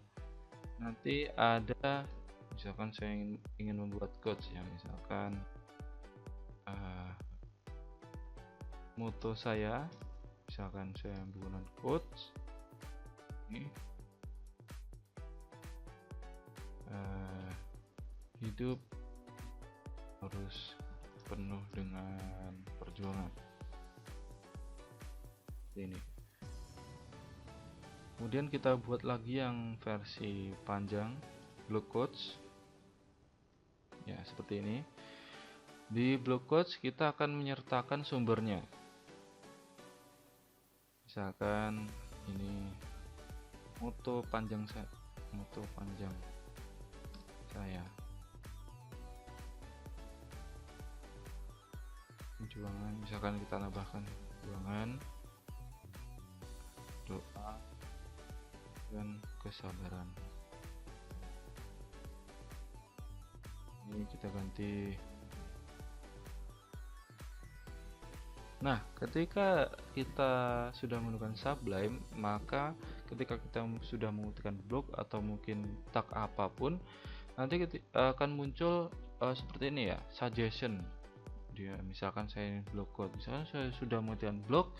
nanti ada, misalkan saya ingin membuat quotes ya, misalkan moto saya, misalkan saya menggunakan quotes ini, hidup harus penuh dengan perjuangan ini. Kemudian kita buat lagi yang versi panjang, block quotes ya, seperti ini. Di block quotes kita akan menyertakan sumbernya, misalkan ini moto panjang saya, perjuangan, misalkan kita tambahkan perjuangan, doa, dan kesabaran. Ini kita ganti. Nah, ketika kita sudah menggunakan Sublime, maka ketika kita sudah mengetikkan blog atau mungkin tag apapun, nanti akan muncul seperti ini ya, suggestion. Dia misalkan saya blog code, misalkan saya sudah mengetikkan blog,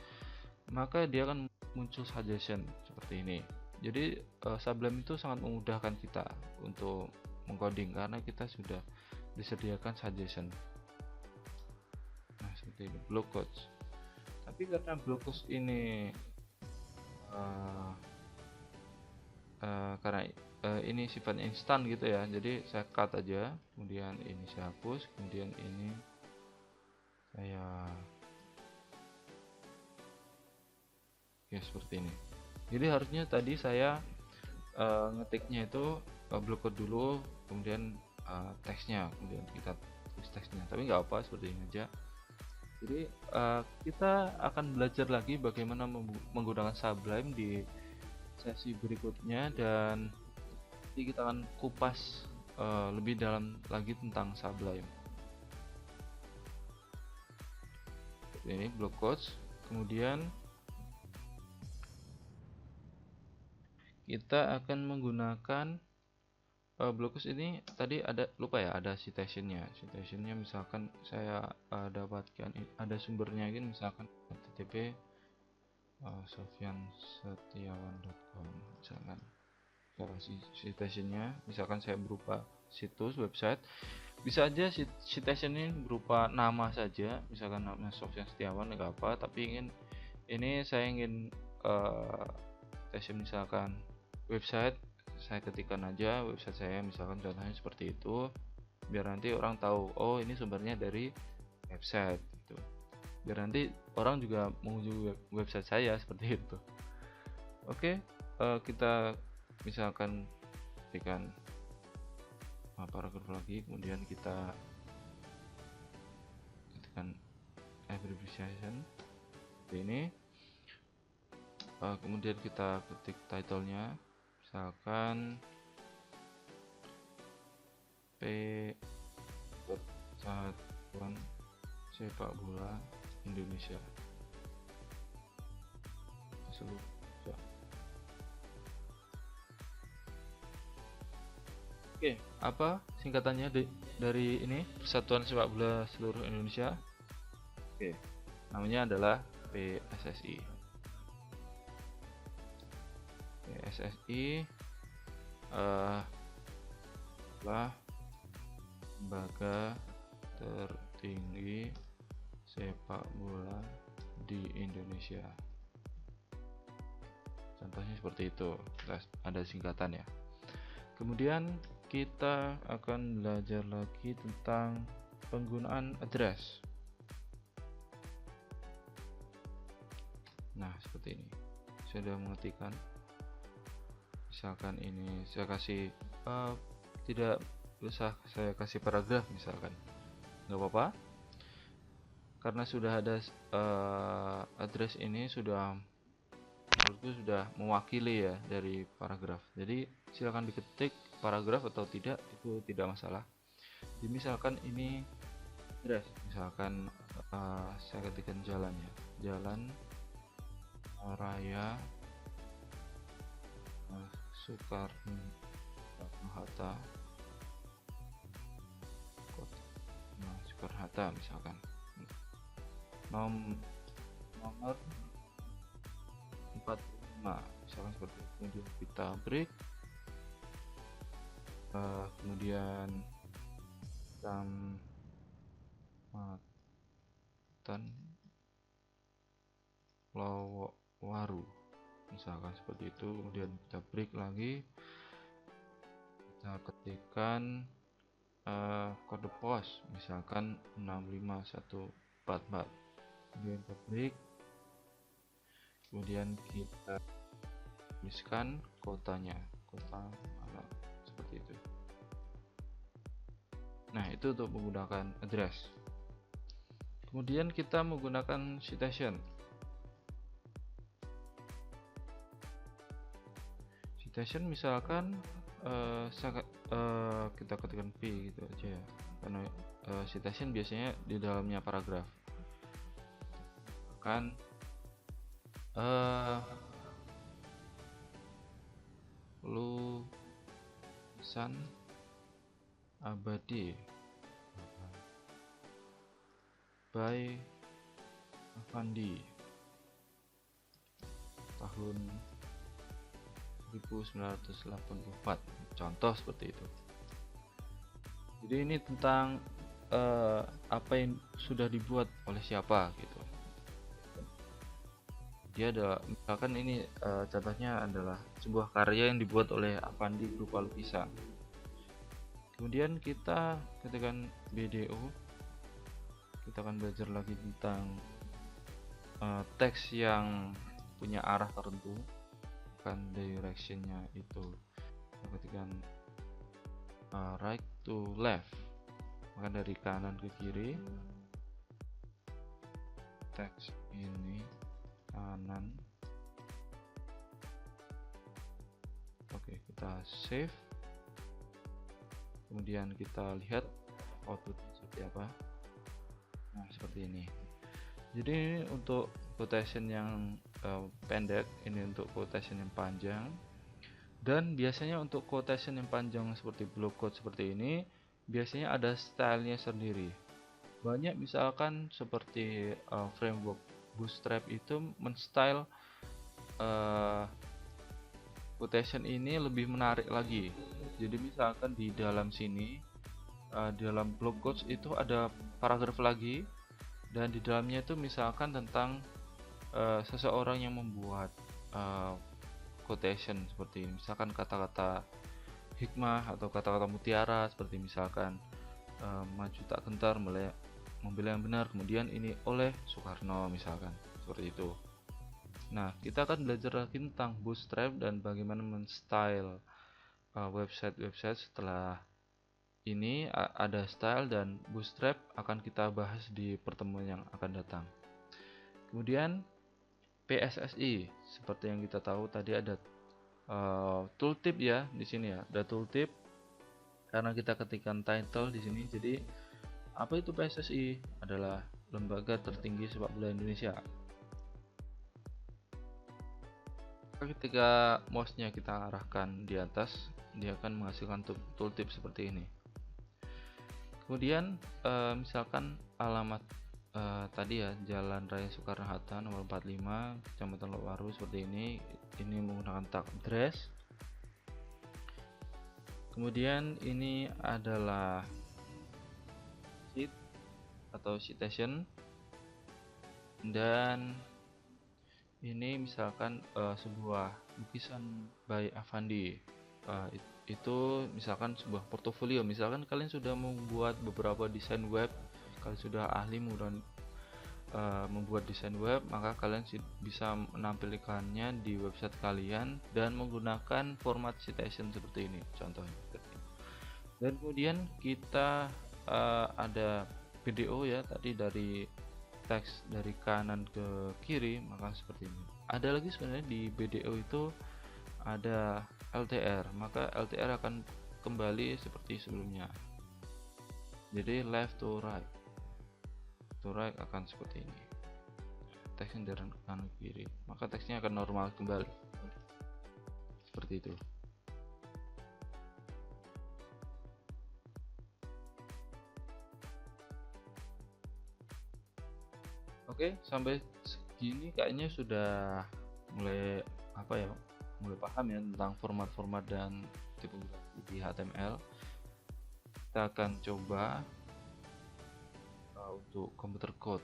maka dia akan muncul suggestion seperti ini. Jadi Sublime itu sangat memudahkan kita untuk mengcoding karena kita sudah disediakan suggestion. Nah, seperti ini block quotes. Tapi karena block quotes ini karena ini sifat instan gitu ya, jadi saya cut aja, kemudian ini saya hapus, kemudian ini saya seperti ini. Jadi harusnya tadi saya ngetiknya itu block quote dulu, kemudian teksnya, kemudian kita tulis teksnya, tapi nggak apa, seperti ini aja. Jadi kita akan belajar lagi bagaimana menggunakan Sublime di sesi berikutnya, dan nanti kita akan kupas lebih dalam lagi tentang Sublime. Ini block quotes, kemudian kita akan menggunakan block quotes ini. Tadi ada lupa ya, ada citationnya. Citationnya misalkan saya dapatkan ada sumbernya ini, misalkan http sofyansetiawan.com misalkan. Citationnya misalkan saya berupa situs website, bisa aja citation ini berupa nama saja, misalkan nama Sofyan Setiawan nggak apa, tapi saya ingin citation misalkan website, saya ketikkan aja website saya, misalkan contohnya seperti itu, biar nanti orang tahu oh ini sumbernya dari website gitu, biar nanti orang juga mengunjungi website saya seperti itu. Oke, kita misalkan ketikkan paragraf lagi, kemudian kita ketikkan abbreviation seperti ini, kemudian kita ketik title-nya, misalkan Persatuan Sepak Bola Indonesia seluruh. Oke, apa singkatannya dari ini Persatuan Sepak Bola Seluruh Indonesia? Oke, namanya adalah PSSI. PSSI adalah lembaga tertinggi sepak bola di Indonesia. Contohnya seperti itu, ada singkatan ya. Kemudian kita akan belajar lagi tentang penggunaan address. Nah, seperti ini. Saya sudah mengetikkan. Misalkan ini saya kasih tidak usah saya kasih paragraf misalkan. Nggak apa-apa. Karena sudah ada address ini sudah menurutku sudah mewakili ya dari paragraf. Jadi silakan diketik paragraf atau tidak, itu tidak masalah. Jadi misalkan ini address, misalkan saya ketikkan jalan ya, Jalan Raya Soekarno-Hatta, Soekarno-Hatta misalkan, nomor 45 misalkan seperti itu. Kemudian kita break, kemudian Kecamatan Lowaru misalkan seperti itu. Kemudian kita break lagi, kita ketikkan kode pos misalkan 65144, kemudian kita break, kemudian kita tuliskan kotanya, kota mana, seperti itu. Nah, itu untuk menggunakan address. Kemudian kita menggunakan citation. Citation misalkan kita ketikkan P gitu aja ya, karena citation biasanya di dalamnya paragraf. Kan Lulusan Abadi by Afandi tahun 1984, contoh seperti itu. Jadi ini tentang apa yang sudah dibuat oleh siapa gitu. Dia ada misalkan ini contohnya adalah sebuah karya yang dibuat oleh Avandi berupa lukisan. Kemudian kita ketikkan BDO, kita akan belajar lagi tentang teks yang punya arah tertentu, bukan directionnya itu. Kita ketikkan right to left, maka dari kanan ke kiri. Teks ini kanan. Oke, kita save. Kemudian kita lihat outputnya seperti apa. Nah, seperti ini. Jadi ini untuk quotation yang pendek, ini untuk quotation yang panjang. Dan biasanya untuk quotation yang panjang seperti block quote seperti ini, biasanya ada stylenya sendiri. Banyak misalkan seperti framework Bootstrap itu menstyle quotation ini lebih menarik lagi. Jadi misalkan di dalam sini, di dalam block quotes itu ada paragraf lagi, dan di dalamnya itu misalkan tentang seseorang yang membuat quotation seperti ini, misalkan kata-kata hikmah atau kata-kata mutiara, seperti misalkan maju tak gentar membela yang benar, kemudian ini oleh Soekarno misalkan, seperti itu. Nah, kita akan belajar lagi tentang Bootstrap dan bagaimana men-style website-website. Setelah ini ada style dan Bootstrap akan kita bahas di pertemuan yang akan datang. Kemudian PSSI, seperti yang kita tahu tadi ada tooltip ya di sini ya, ada tooltip karena kita ketikkan title di sini. Jadi apa itu PSSI? Adalah lembaga tertinggi sepak bola Indonesia. Ketika mouse-nya kita arahkan di atas, dia akan menghasilkan tooltip seperti ini. Kemudian misalkan alamat tadi ya, Jalan Raya Soekarno-Hatta nomor 45, Kecamatan Lowaru, seperti ini menggunakan tag address. Kemudian ini adalah sheet atau citation, dan ini misalkan sebuah lukisan by Avandi, itu misalkan sebuah portofolio. Misalkan kalian sudah membuat beberapa desain web, kalian sudah ahli membuat desain web, maka kalian bisa menampilkannya di website kalian dan menggunakan format citation seperti ini contohnya. Dan kemudian kita ada video ya, tadi dari teks dari kanan ke kiri, maka seperti ini. Ada lagi sebenarnya di BDO itu ada LTR, maka LTR akan kembali seperti sebelumnya. Jadi left to right akan seperti ini. Teksnya dari kanan ke kiri, maka teksnya akan normal kembali. Seperti itu. Oke, sampai segini kayaknya sudah mulai mulai paham ya tentang format-format dan tipografi di HTML. Kita akan coba untuk komputer code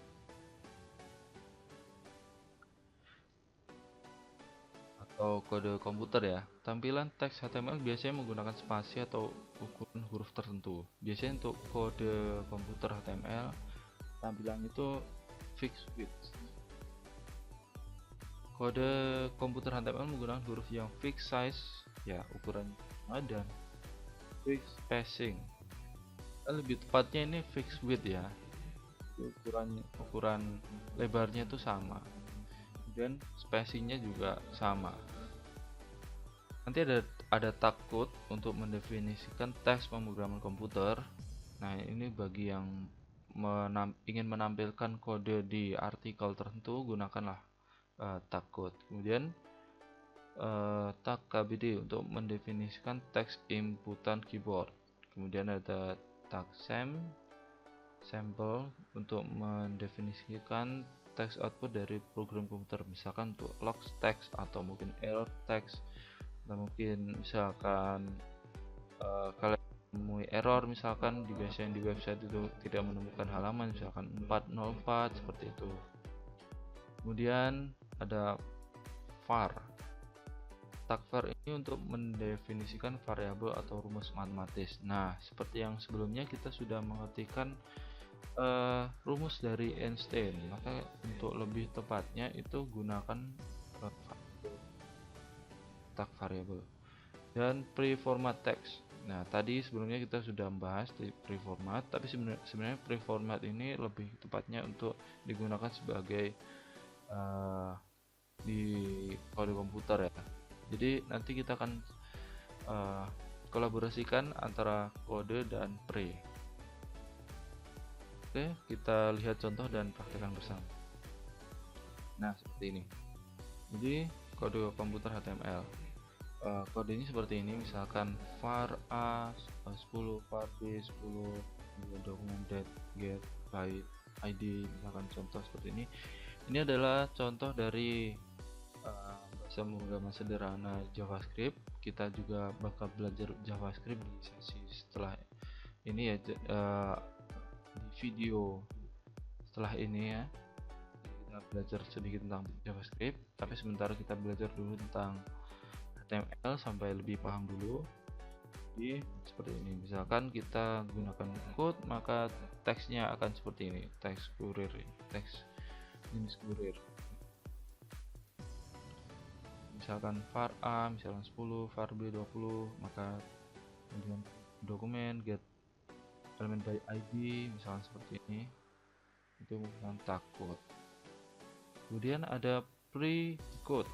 atau kode komputer ya. Tampilan teks HTML biasanya menggunakan spasi atau ukuran huruf tertentu. Biasanya untuk kode komputer HTML tampilan itu fixed width. Kode komputer HTML menggunakan huruf yang fixed size ya, ukuran dan fixed spacing. Lebih tepatnya ini fixed width ya, ukuran lebarnya itu sama, dan spacingnya juga sama. Nanti ada tag code untuk mendefinisikan teks pemrograman komputer. Nah, ini bagi yang ingin menampilkan kode di artikel tertentu, gunakanlah tag code. Kemudian tag KBD untuk mendefinisikan teks inputan keyboard. Kemudian ada tag sample untuk mendefinisikan teks output dari program komputer, misalkan untuk log text atau mungkin error text, atau mungkin misalkan kalian menemui error, misalkan biasanya di website itu tidak menemukan halaman, misalkan 404 seperti itu. Kemudian ada var. Tag var ini untuk mendefinisikan variabel atau rumus matematis. Nah, seperti yang sebelumnya kita sudah mengertikan rumus dari Einstein, maka untuk lebih tepatnya itu gunakan tag variabel dan preformat text. Nah, tadi sebelumnya kita sudah membahas di preformat, tapi sebenarnya preformat ini lebih tepatnya untuk digunakan sebagai di kode komputer ya. Jadi nanti kita akan kolaborasikan antara kode dan pre. Oke, kita lihat contoh dan praktekkan bersama. Nah, seperti ini. Jadi kode komputer HTML. Kode ini seperti ini, misalkan var a 10, var b 10, dokumen get by id, misalkan contoh seperti ini. Ini adalah contoh dari bahasa pemrograman sederhana JavaScript. Kita juga bakal belajar JavaScript di sesi setelah ini ya, di video setelah ini ya. Kita belajar sedikit tentang JavaScript, tapi sementara kita belajar dulu tentang HTML sampai lebih paham dulu. Jadi seperti ini, misalkan kita gunakan code, maka teksnya akan seperti ini, teks kurir, teks jenis kurir. Misalkan var a, misalkan 10, var b 20, maka kemudian dokumen get element by id, misalkan seperti ini, itu menggunakan tag code. Kemudian ada pre-code.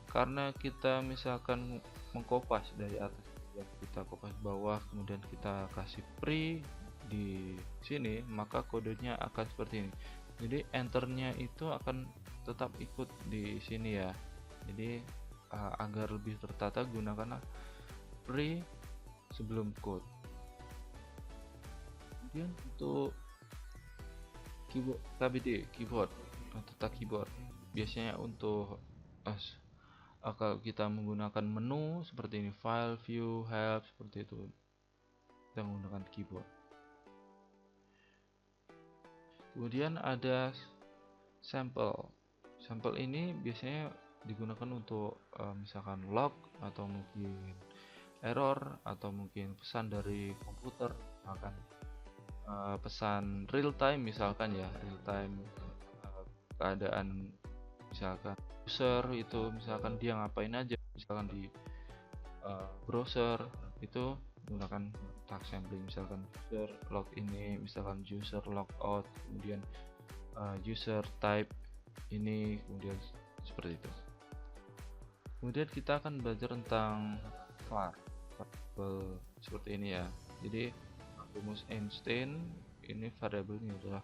Karena kita misalkan mengkopas dari atas, kita kopas bawah, kemudian kita kasih pre di sini, maka kodenya akan seperti ini. Jadi enternya itu akan tetap ikut di sini ya. Jadi agar lebih tertata, gunakanlah pre sebelum code. Kemudian untuk keyboard, KBD keyboard atau tag keyboard, biasanya untuk kalau kita menggunakan menu seperti ini, file, view, help, seperti itu, kita menggunakan keyboard. Kemudian ada sampel. Sampel ini biasanya digunakan untuk misalkan log atau mungkin error atau mungkin pesan dari komputer, misalkan pesan real time, misalkan ya, real time keadaan, misalkan user itu, misalkan dia ngapain aja, misalkan di browser, itu menggunakan tag sampling, misalkan user log ini, misalkan user log out, kemudian user type ini, kemudian seperti itu. Kemudian kita akan belajar tentang var, variabel seperti ini ya. Jadi rumus Einstein ini variabelnya adalah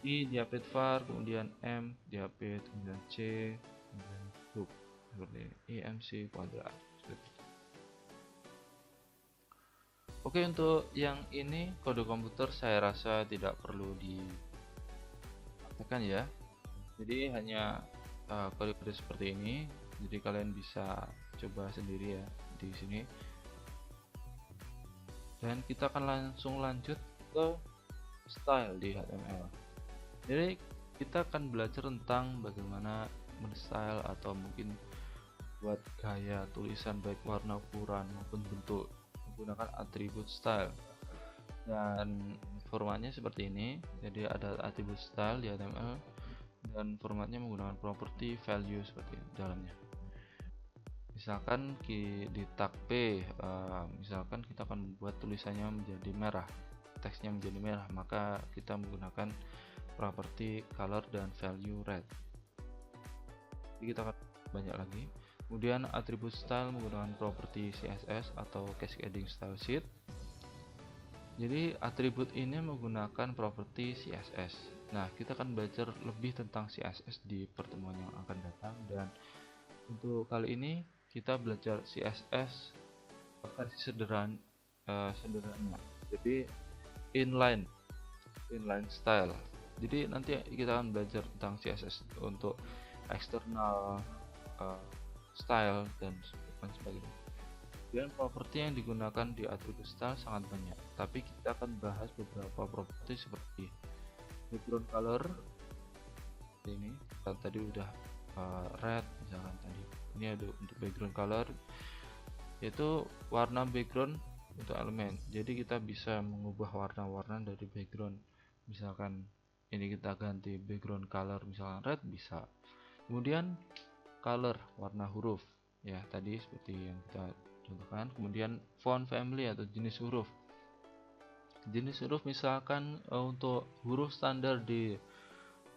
i diapit var, kemudian m diapit, kemudian c, kemudian sub, seperti ini, imc kuadrat. Oke, untuk yang ini kode komputer saya rasa tidak perlu dipraktekkan ya. Jadi hanya kode-kode seperti ini. Jadi kalian bisa coba sendiri ya di sini. Dan kita akan langsung lanjut ke style di HTML. Jadi kita akan belajar tentang bagaimana men-style atau mungkin buat gaya tulisan baik warna, ukuran maupun bentuk menggunakan atribut style. Dan formatnya seperti ini. Jadi ada atribut style di HTML dan formatnya menggunakan properti value seperti itu dalamnya. Misalkan di tag P, misalkan kita akan membuat tulisannya menjadi merah, teksnya menjadi merah, maka kita menggunakan properti color dan value red. Jadi kita akan banyak lagi. Kemudian atribut style menggunakan properti CSS atau cascading style sheet. Jadi atribut ini menggunakan properti CSS. Nah, kita akan belajar lebih tentang CSS di pertemuan yang akan datang, dan untuk kali ini kita belajar CSS versi sederhana. Jadi inline style. Jadi nanti kita akan belajar tentang CSS untuk eksternal style dan sebagainya. Dan properti yang digunakan di atribut style sangat banyak, tapi kita akan bahas beberapa properti seperti background color. Ini kan tadi udah red misalkan tadi. Ini ada untuk background color, yaitu warna background untuk elemen. Jadi kita bisa mengubah warna-warna dari background. Misalkan ini kita ganti background color misalkan red, bisa. Kemudian color warna huruf, ya tadi seperti yang kita contohkan. Kemudian font family atau jenis huruf. Jenis huruf misalkan untuk huruf standar di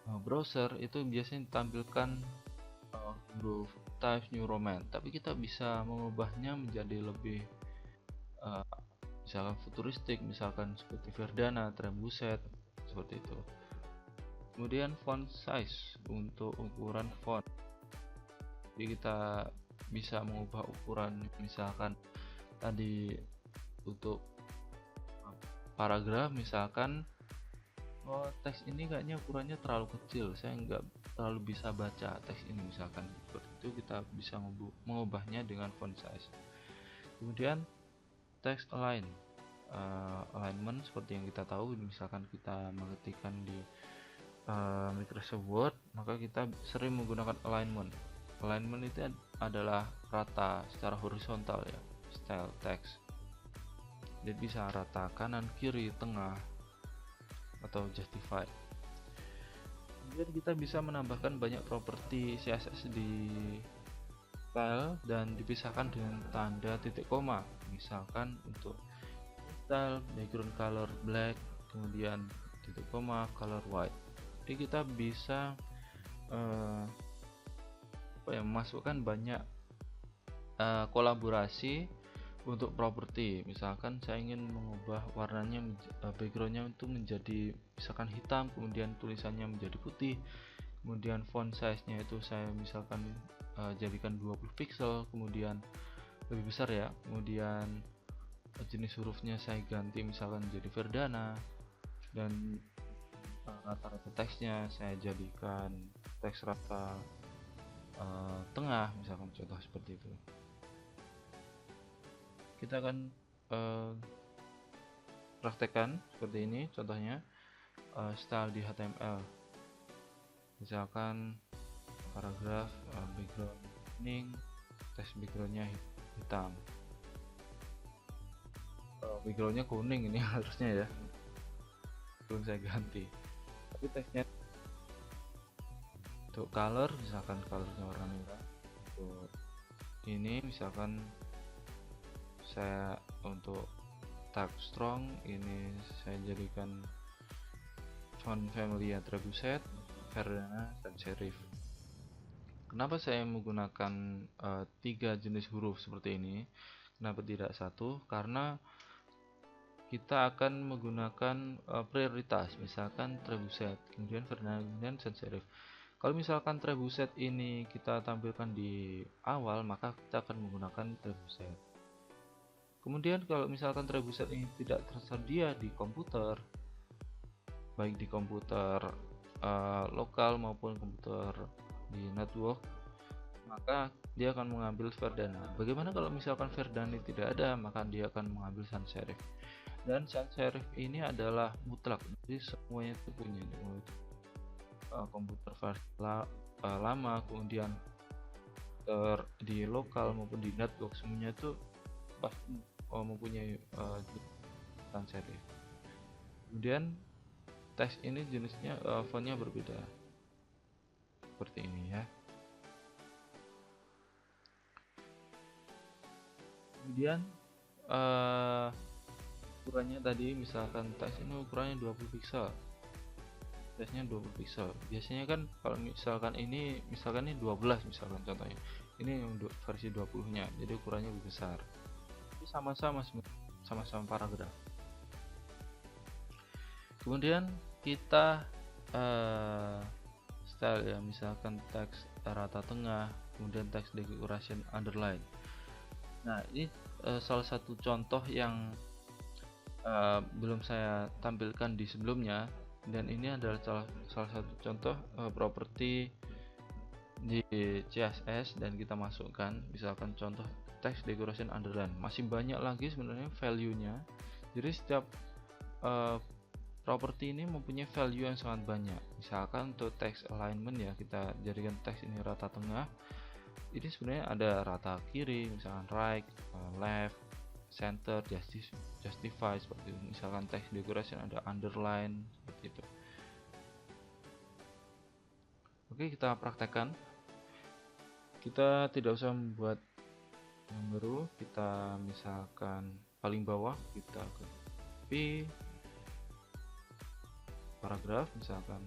browser itu biasanya ditampilkan huruf Times New Roman, tapi kita bisa mengubahnya menjadi lebih uh, misalkan futuristik, misalkan seperti Verdana, Trebuchet, seperti itu. Kemudian font size untuk ukuran font, jadi kita bisa mengubah ukuran, misalkan tadi untuk paragraf, misalkan teks ini kayaknya ukurannya terlalu kecil, saya nggak terlalu bisa baca teks ini, misalkan seperti itu kita bisa mengubahnya dengan font size. Kemudian text align, alignment seperti yang kita tahu, misalkan kita mengetikkan di Microsoft Word, maka kita sering menggunakan alignment. Alignment itu adalah rata secara horizontal ya, style text. Jadi bisa rata kanan, kiri, tengah, atau justify. Kemudian kita bisa menambahkan banyak properti CSS di style dan dipisahkan dengan tanda titik koma. Misalkan untuk style background color black, kemudian titik koma color white. Jadi kita bisa memasukkan banyak kolaborasi untuk properti. Misalkan saya ingin mengubah warnanya, backgroundnya itu menjadi misalkan hitam, kemudian tulisannya menjadi putih, kemudian font size nya itu saya misalkan jadikan 20 pixel, kemudian lebih besar ya, kemudian jenis hurufnya saya ganti misalkan jadi Verdana, dan rata-rata teksnya saya jadikan teks rata tengah, misalkan contoh seperti itu. Kita akan praktekkan seperti ini contohnya, style di HTML, misalkan paragraf background kuning, teks backgroundnya hitam, backgroundnya kuning ini harusnya ya, belum saya ganti, tapi teksnya. Untuk color, misalkan colornya warna merah. Untuk ini misalkan saya untuk tag strong, ini saya jadikan font family Trebuchet, Verdana, dan serif. Kenapa saya menggunakan 3 jenis huruf seperti ini? Kenapa tidak satu? Karena kita akan menggunakan prioritas, misalkan Trebuchet, kemudian Verdana, kemudian sans serif. Kalau misalkan Trebuchet ini kita tampilkan di awal, maka kita akan menggunakan Trebuchet. Kemudian kalau misalkan Trebuchet ini tidak tersedia di komputer, baik di komputer lokal maupun komputer di network, maka dia akan mengambil Verdana. Bagaimana kalau misalkan Verdana tidak ada, maka dia akan mengambil sans serif. Dan sans serif ini adalah mutlak, jadi semuanya itu punya komputer versi lama, kemudian di lokal maupun di network, semuanya itu pasti mempunyai sans serif. Kemudian teks ini jenisnya fontnya berbeda seperti ini ya. Kemudian ukurannya tadi, misalkan teks ini ukurannya 20 pixel, teksnya 20 pixel. Biasanya kan kalau misalkan ini 12 misalkan contohnya, ini yang versi 20 nya, jadi ukurannya lebih besar. Ini sama-sama paragraf. Kemudian kita style ya, misalkan teks rata tengah, kemudian teks decoration underline. Nah ini salah satu contoh yang belum saya tampilkan di sebelumnya, dan ini adalah salah satu contoh properti di CSS, dan kita masukkan misalkan contoh text decoration underline. Masih banyak lagi sebenarnya value-nya. Jadi setiap properti ini mempunyai value yang sangat banyak. Misalkan untuk text alignment ya, kita jadikan text ini rata tengah. Ini sebenarnya ada rata kiri, misalkan right, left, center, justify seperti itu. Misalkan text decoration ada underline seperti itu. Oke, kita praktekkan. Kita tidak usah membuat yang baru. Kita misalkan paling bawah kita copy paragraf, misalkan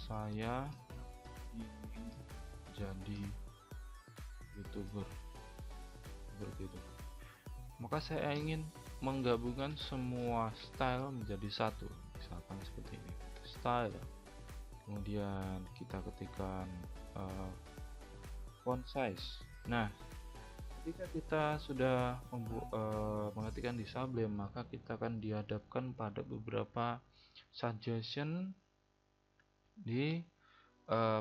saya ingin jadi YouTuber seperti itu. Maka saya ingin menggabungkan semua style menjadi satu, misalkan seperti ini, style. Kemudian kita ketikkan font size. Nah, ketika kita sudah mengetikkan di Sublime, maka kita akan dihadapkan pada beberapa suggestion di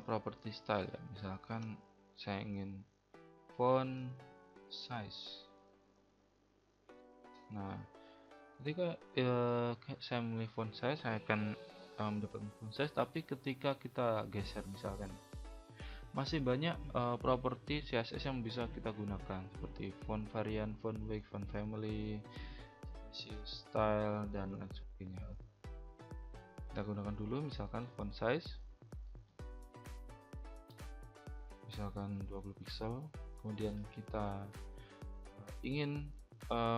property style ya. Misalkan saya ingin font size. Nah, ketika saya memilih font size, saya akan mendapatkan font size. Tapi ketika kita geser, misalkan masih banyak properti CSS yang bisa kita gunakan, seperti font variant, font weight, font family, style, dan lain sebagainya. Kita gunakan dulu misalkan font size, misalkan 20 pixel. Kemudian kita ingin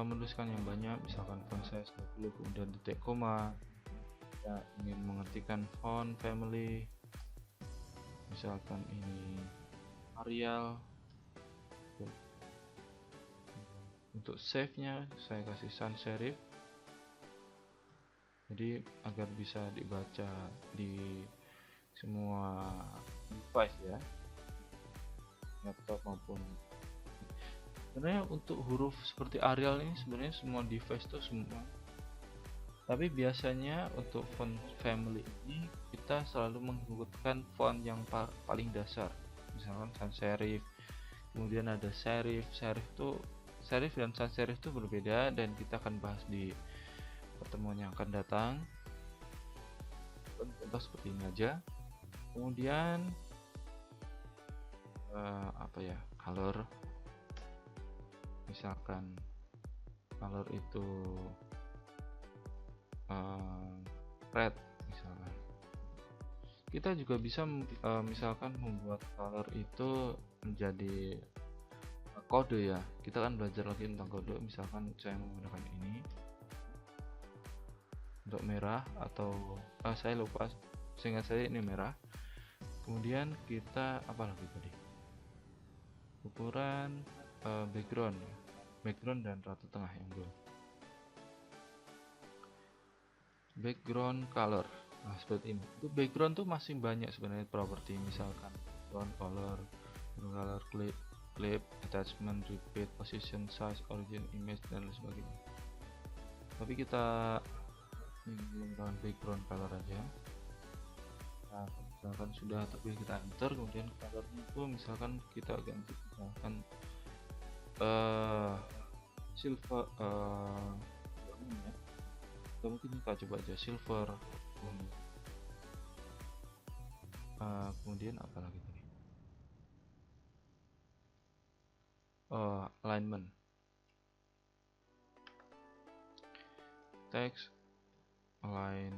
menuliskan yang banyak, misalkan font size 20, kemudian titik koma. Kita ingin mengetikkan font family, misalkan ini Arial. Untuk save nya saya kasih sans serif, jadi agar bisa dibaca di semua device ya, laptop maupun. Sebenarnya untuk huruf seperti Arial ini sebenarnya semua device itu semua, tapi biasanya untuk font family ini kita selalu menggunakan font yang paling dasar, misalkan sans serif. Kemudian ada serif. Serif dan sans serif itu berbeda, dan kita akan bahas di pertemuan yang akan datang. Contoh seperti ini aja. Kemudian color, misalkan color itu red misalkan. Kita juga bisa misalkan membuat color itu menjadi kode ya. Kita kan belajar lagi tentang kode. Misalkan saya menggunakan ini untuk merah, atau saya lupa, seingat saya ini merah. Kemudian kita apa lagi tadi, ukuran background dan rata tengah yang blue, background color. Nah, seperti ini. Untuk background tuh masih banyak sebenarnya properti, misalkan background color clip, attachment, repeat, position, size, origin, image, dan lain sebagainya. Tapi kita menggunakan background color aja. Nah, misalkan sudah terpilih, kita enter. Kemudian colornya itu misalkan kita ganti, misalkan silver, mungkin kita coba aja silver. Kemudian apa lagi tadi, alignment, text align.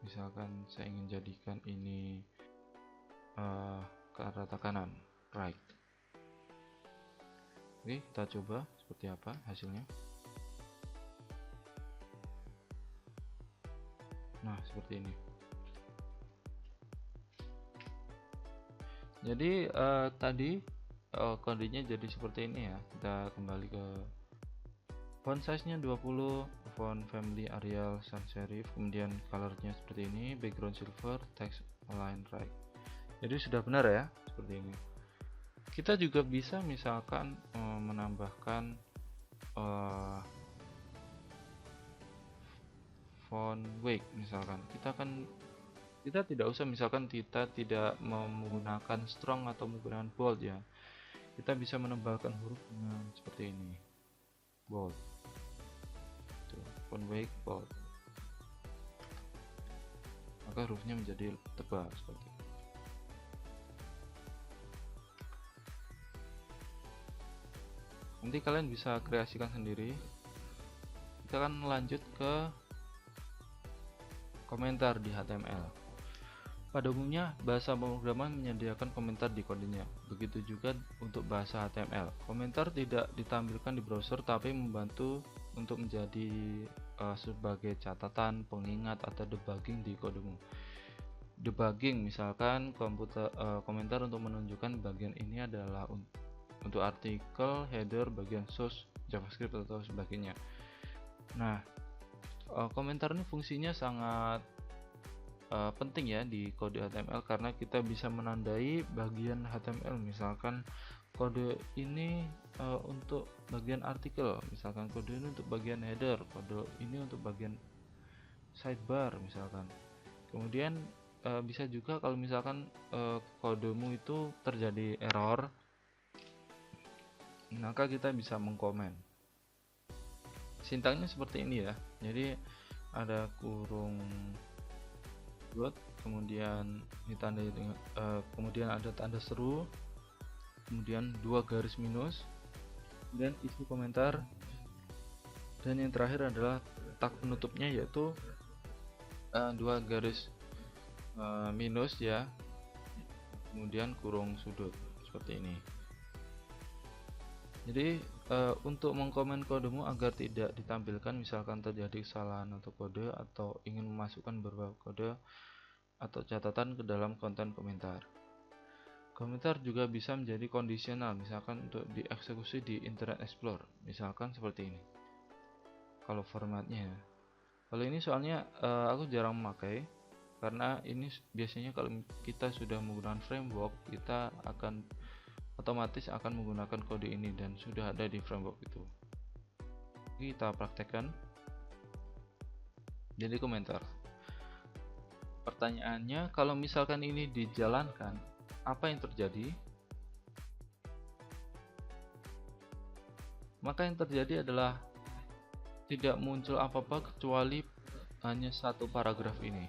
Misalkan saya ingin jadikan ini ke arah kanan, right. Oke, kita coba seperti apa hasilnya. Nah, seperti ini. Jadi tadi kodenya jadi seperti ini ya. Kita kembali ke font size nya 20, font family Arial sans serif, kemudian colornya seperti ini, background silver, text align right. Jadi sudah benar ya, seperti ini. Kita juga bisa misalkan menambahkan font weight, misalkan kita tidak usah, misalkan kita tidak menggunakan strong atau menggunakan bold ya, kita bisa menebalkan huruf dengan seperti ini, bold, font weight bold, maka hurufnya menjadi tebal seperti itu. Nanti kalian bisa kreasikan sendiri. Kita akan lanjut ke komentar di HTML. Pada umumnya, bahasa pemrograman menyediakan komentar di kodenya. Begitu juga untuk bahasa HTML. Komentar tidak ditampilkan di browser, tapi membantu untuk menjadi sebagai catatan, pengingat, atau debugging di kodemu. Debugging, misalkan komentar untuk menunjukkan bagian ini adalah untuk artikel, header, bagian source, JavaScript, atau sebagainya. Nah, komentar ini fungsinya sangat penting ya di kode HTML, karena kita bisa menandai bagian HTML. Misalkan kode ini untuk bagian artikel, misalkan kode ini untuk bagian header, kode ini untuk bagian sidebar misalkan. Kemudian bisa juga kalau misalkan kodemu itu terjadi error, maka kita bisa mengkomen. Sintaknya seperti ini ya. Jadi ada kurung dot, kemudian ditandai dengan kemudian ada tanda seru, kemudian 2 garis minus, dan isi komentar, dan yang terakhir adalah tag penutupnya, yaitu 2 garis minus ya, kemudian kurung sudut seperti ini. Jadi untuk mengkomen kodemu agar tidak ditampilkan misalkan terjadi kesalahan atau kode, atau ingin memasukkan beberapa kode atau catatan ke dalam konten komentar. Komentar juga bisa menjadi kondisional, misalkan untuk dieksekusi di Internet Explorer, misalkan seperti ini. Kalau formatnya, kalau ini soalnya aku jarang memakai, karena ini biasanya kalau kita sudah menggunakan framework, kita akan otomatis akan menggunakan kode ini dan sudah ada di framework itu. Kita praktekkan. Jadi komentar. Pertanyaannya, kalau misalkan ini dijalankan, apa yang terjadi? Maka yang terjadi adalah tidak muncul apa-apa kecuali hanya satu paragraf ini.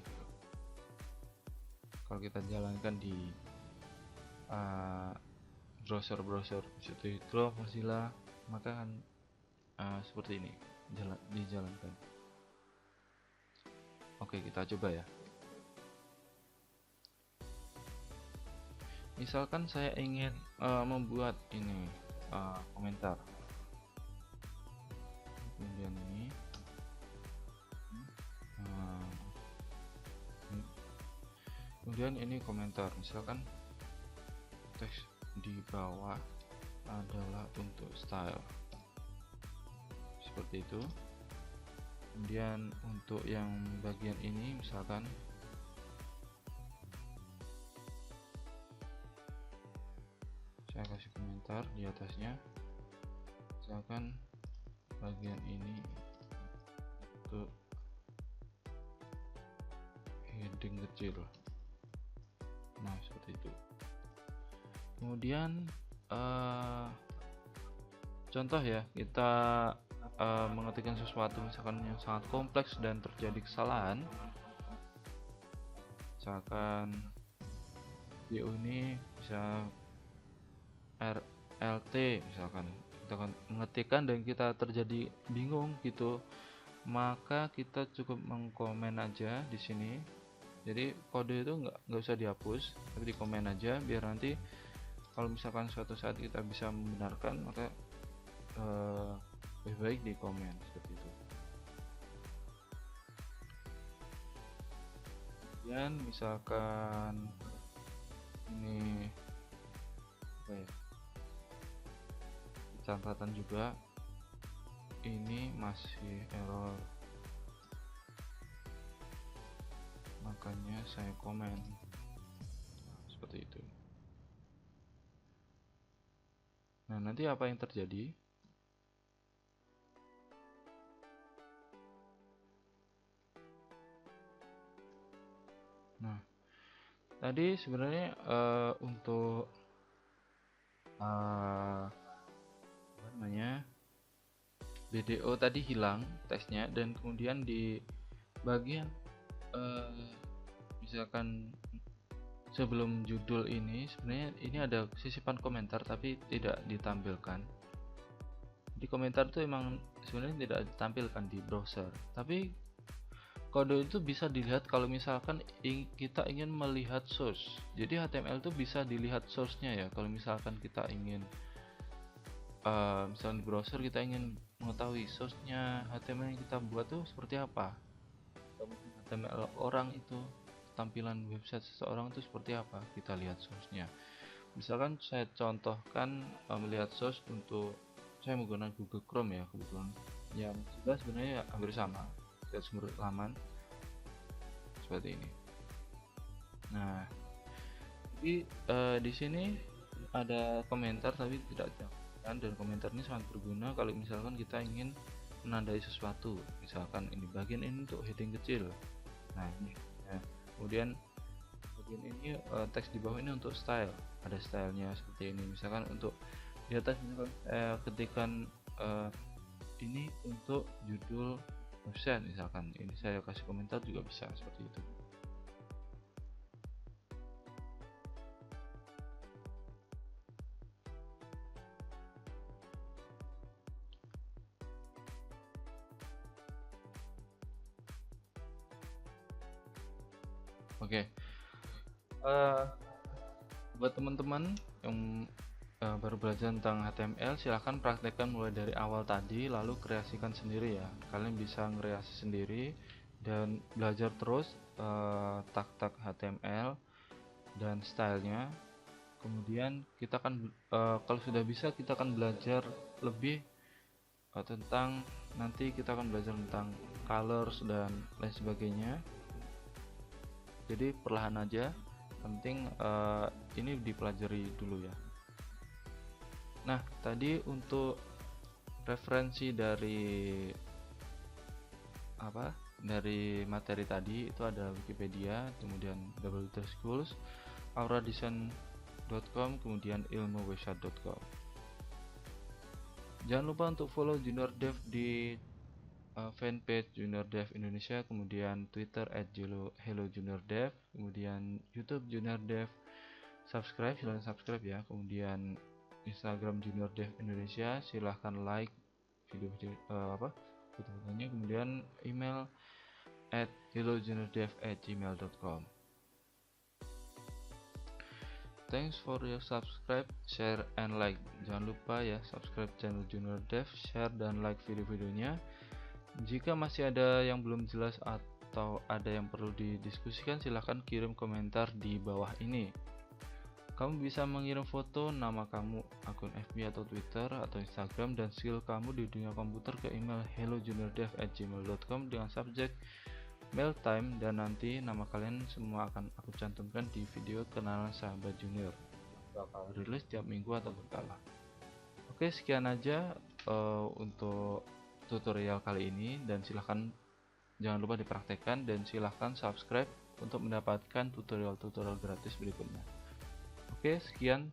Kalau kita jalankan di browser seperti Chrome, Mozilla, maka akan seperti ini dijalankan. Oke, kita coba ya. Misalkan saya ingin membuat ini komentar, kemudian ini kemudian ini komentar, misalkan teks di bawah adalah untuk style seperti itu. Kemudian untuk yang bagian ini misalkan saya kasih komentar di atasnya, misalkan bagian ini untuk heading kecil. Nah, seperti itu. Kemudian contoh ya, kita mengetikkan sesuatu misalkan yang sangat kompleks dan terjadi kesalahan. Misalkan video ini bisa RLT, misalkan kita akan mengetikkan dan kita terjadi bingung gitu, maka kita cukup mengkomen aja di sini. Jadi kode itu nggak usah dihapus, tapi dikomen aja, biar nanti kalau misalkan suatu saat kita bisa membenarkan, maka lebih baik di komen seperti itu. Kemudian misalkan ini apa ya, catatan juga ini masih error, makanya saya komen seperti itu. Nah, nanti apa yang terjadi? Nah, tadi sebenarnya untuk apa namanya, BDO tadi hilang teksnya, dan kemudian di bagian misalkan sebelum judul ini sebenarnya ini ada sisipan komentar tapi tidak ditampilkan. Di komentar itu emang sebenarnya tidak ditampilkan di browser, tapi kode itu bisa dilihat kalau misalkan kita ingin melihat source. Jadi HTML itu bisa dilihat source-nya ya. Kalau misalkan kita ingin misalnya di browser kita ingin mengetahui source-nya HTML yang kita buat tuh seperti apa, HTML orang itu, tampilan website seseorang itu seperti apa, kita lihat source-nya. Misalkan saya contohkan melihat source untuk saya menggunakan Google Chrome ya, kebetulan yang sudah sebenarnya hampir sama, lihat sumber laman seperti ini. Nah, jadi di sini ada komentar tapi tidak ditandakan, dan komentar ini sangat berguna kalau misalkan kita ingin menandai sesuatu. Misalkan ini bagian ini untuk heading kecil. Nah, ini ya. Kemudian bagian ini teks di bawah ini untuk style. Ada stylenya seperti ini. Misalkan untuk di atas misalkan ketikan ini untuk judul website, misalkan ini saya kasih komentar juga bisa seperti itu. Oke, buat teman-teman yang baru belajar tentang HTML, silahkan praktekkan mulai dari awal tadi, lalu kreasikan sendiri ya. Kalian bisa kreasi sendiri dan belajar terus tag-tag HTML dan stylenya. Kemudian kita akan kalau sudah bisa kita akan belajar lebih tentang, nanti kita akan belajar tentang colors dan lain sebagainya. Jadi perlahan aja, penting ini dipelajari dulu ya. Nah, tadi untuk referensi dari materi tadi itu ada Wikipedia, kemudian WT Schools, auradesign.com, kemudian ilmuwebsite.com. Jangan lupa untuk follow Junior Dev di fanpage Junior Dev Indonesia, kemudian Twitter @hello_juniordev, kemudian YouTube Junior Dev. Silahkan subscribe ya. Kemudian Instagram Junior Dev Indonesia, silahkan like video-video foto-fotonya. Kemudian email @hellojuniordev@gmail.com. Thanks for your subscribe, share, and like. Jangan lupa ya, subscribe channel Junior Dev, share dan like video-videonya. Jika masih ada yang belum jelas atau ada yang perlu didiskusikan, silahkan kirim komentar di bawah ini. Kamu bisa mengirim foto, nama kamu, akun FB atau Twitter atau Instagram, dan skill kamu di dunia komputer ke email hellojuniordev@gmail.com dengan subjek mail time, dan nanti nama kalian semua akan aku cantumkan di video kenalan sahabat junior yang bakal rilis tiap minggu atau berkala. Oke, sekian aja untuk tutorial kali ini, dan silahkan jangan lupa dipraktekkan dan silahkan subscribe untuk mendapatkan tutorial-tutorial gratis berikutnya. Oke, sekian.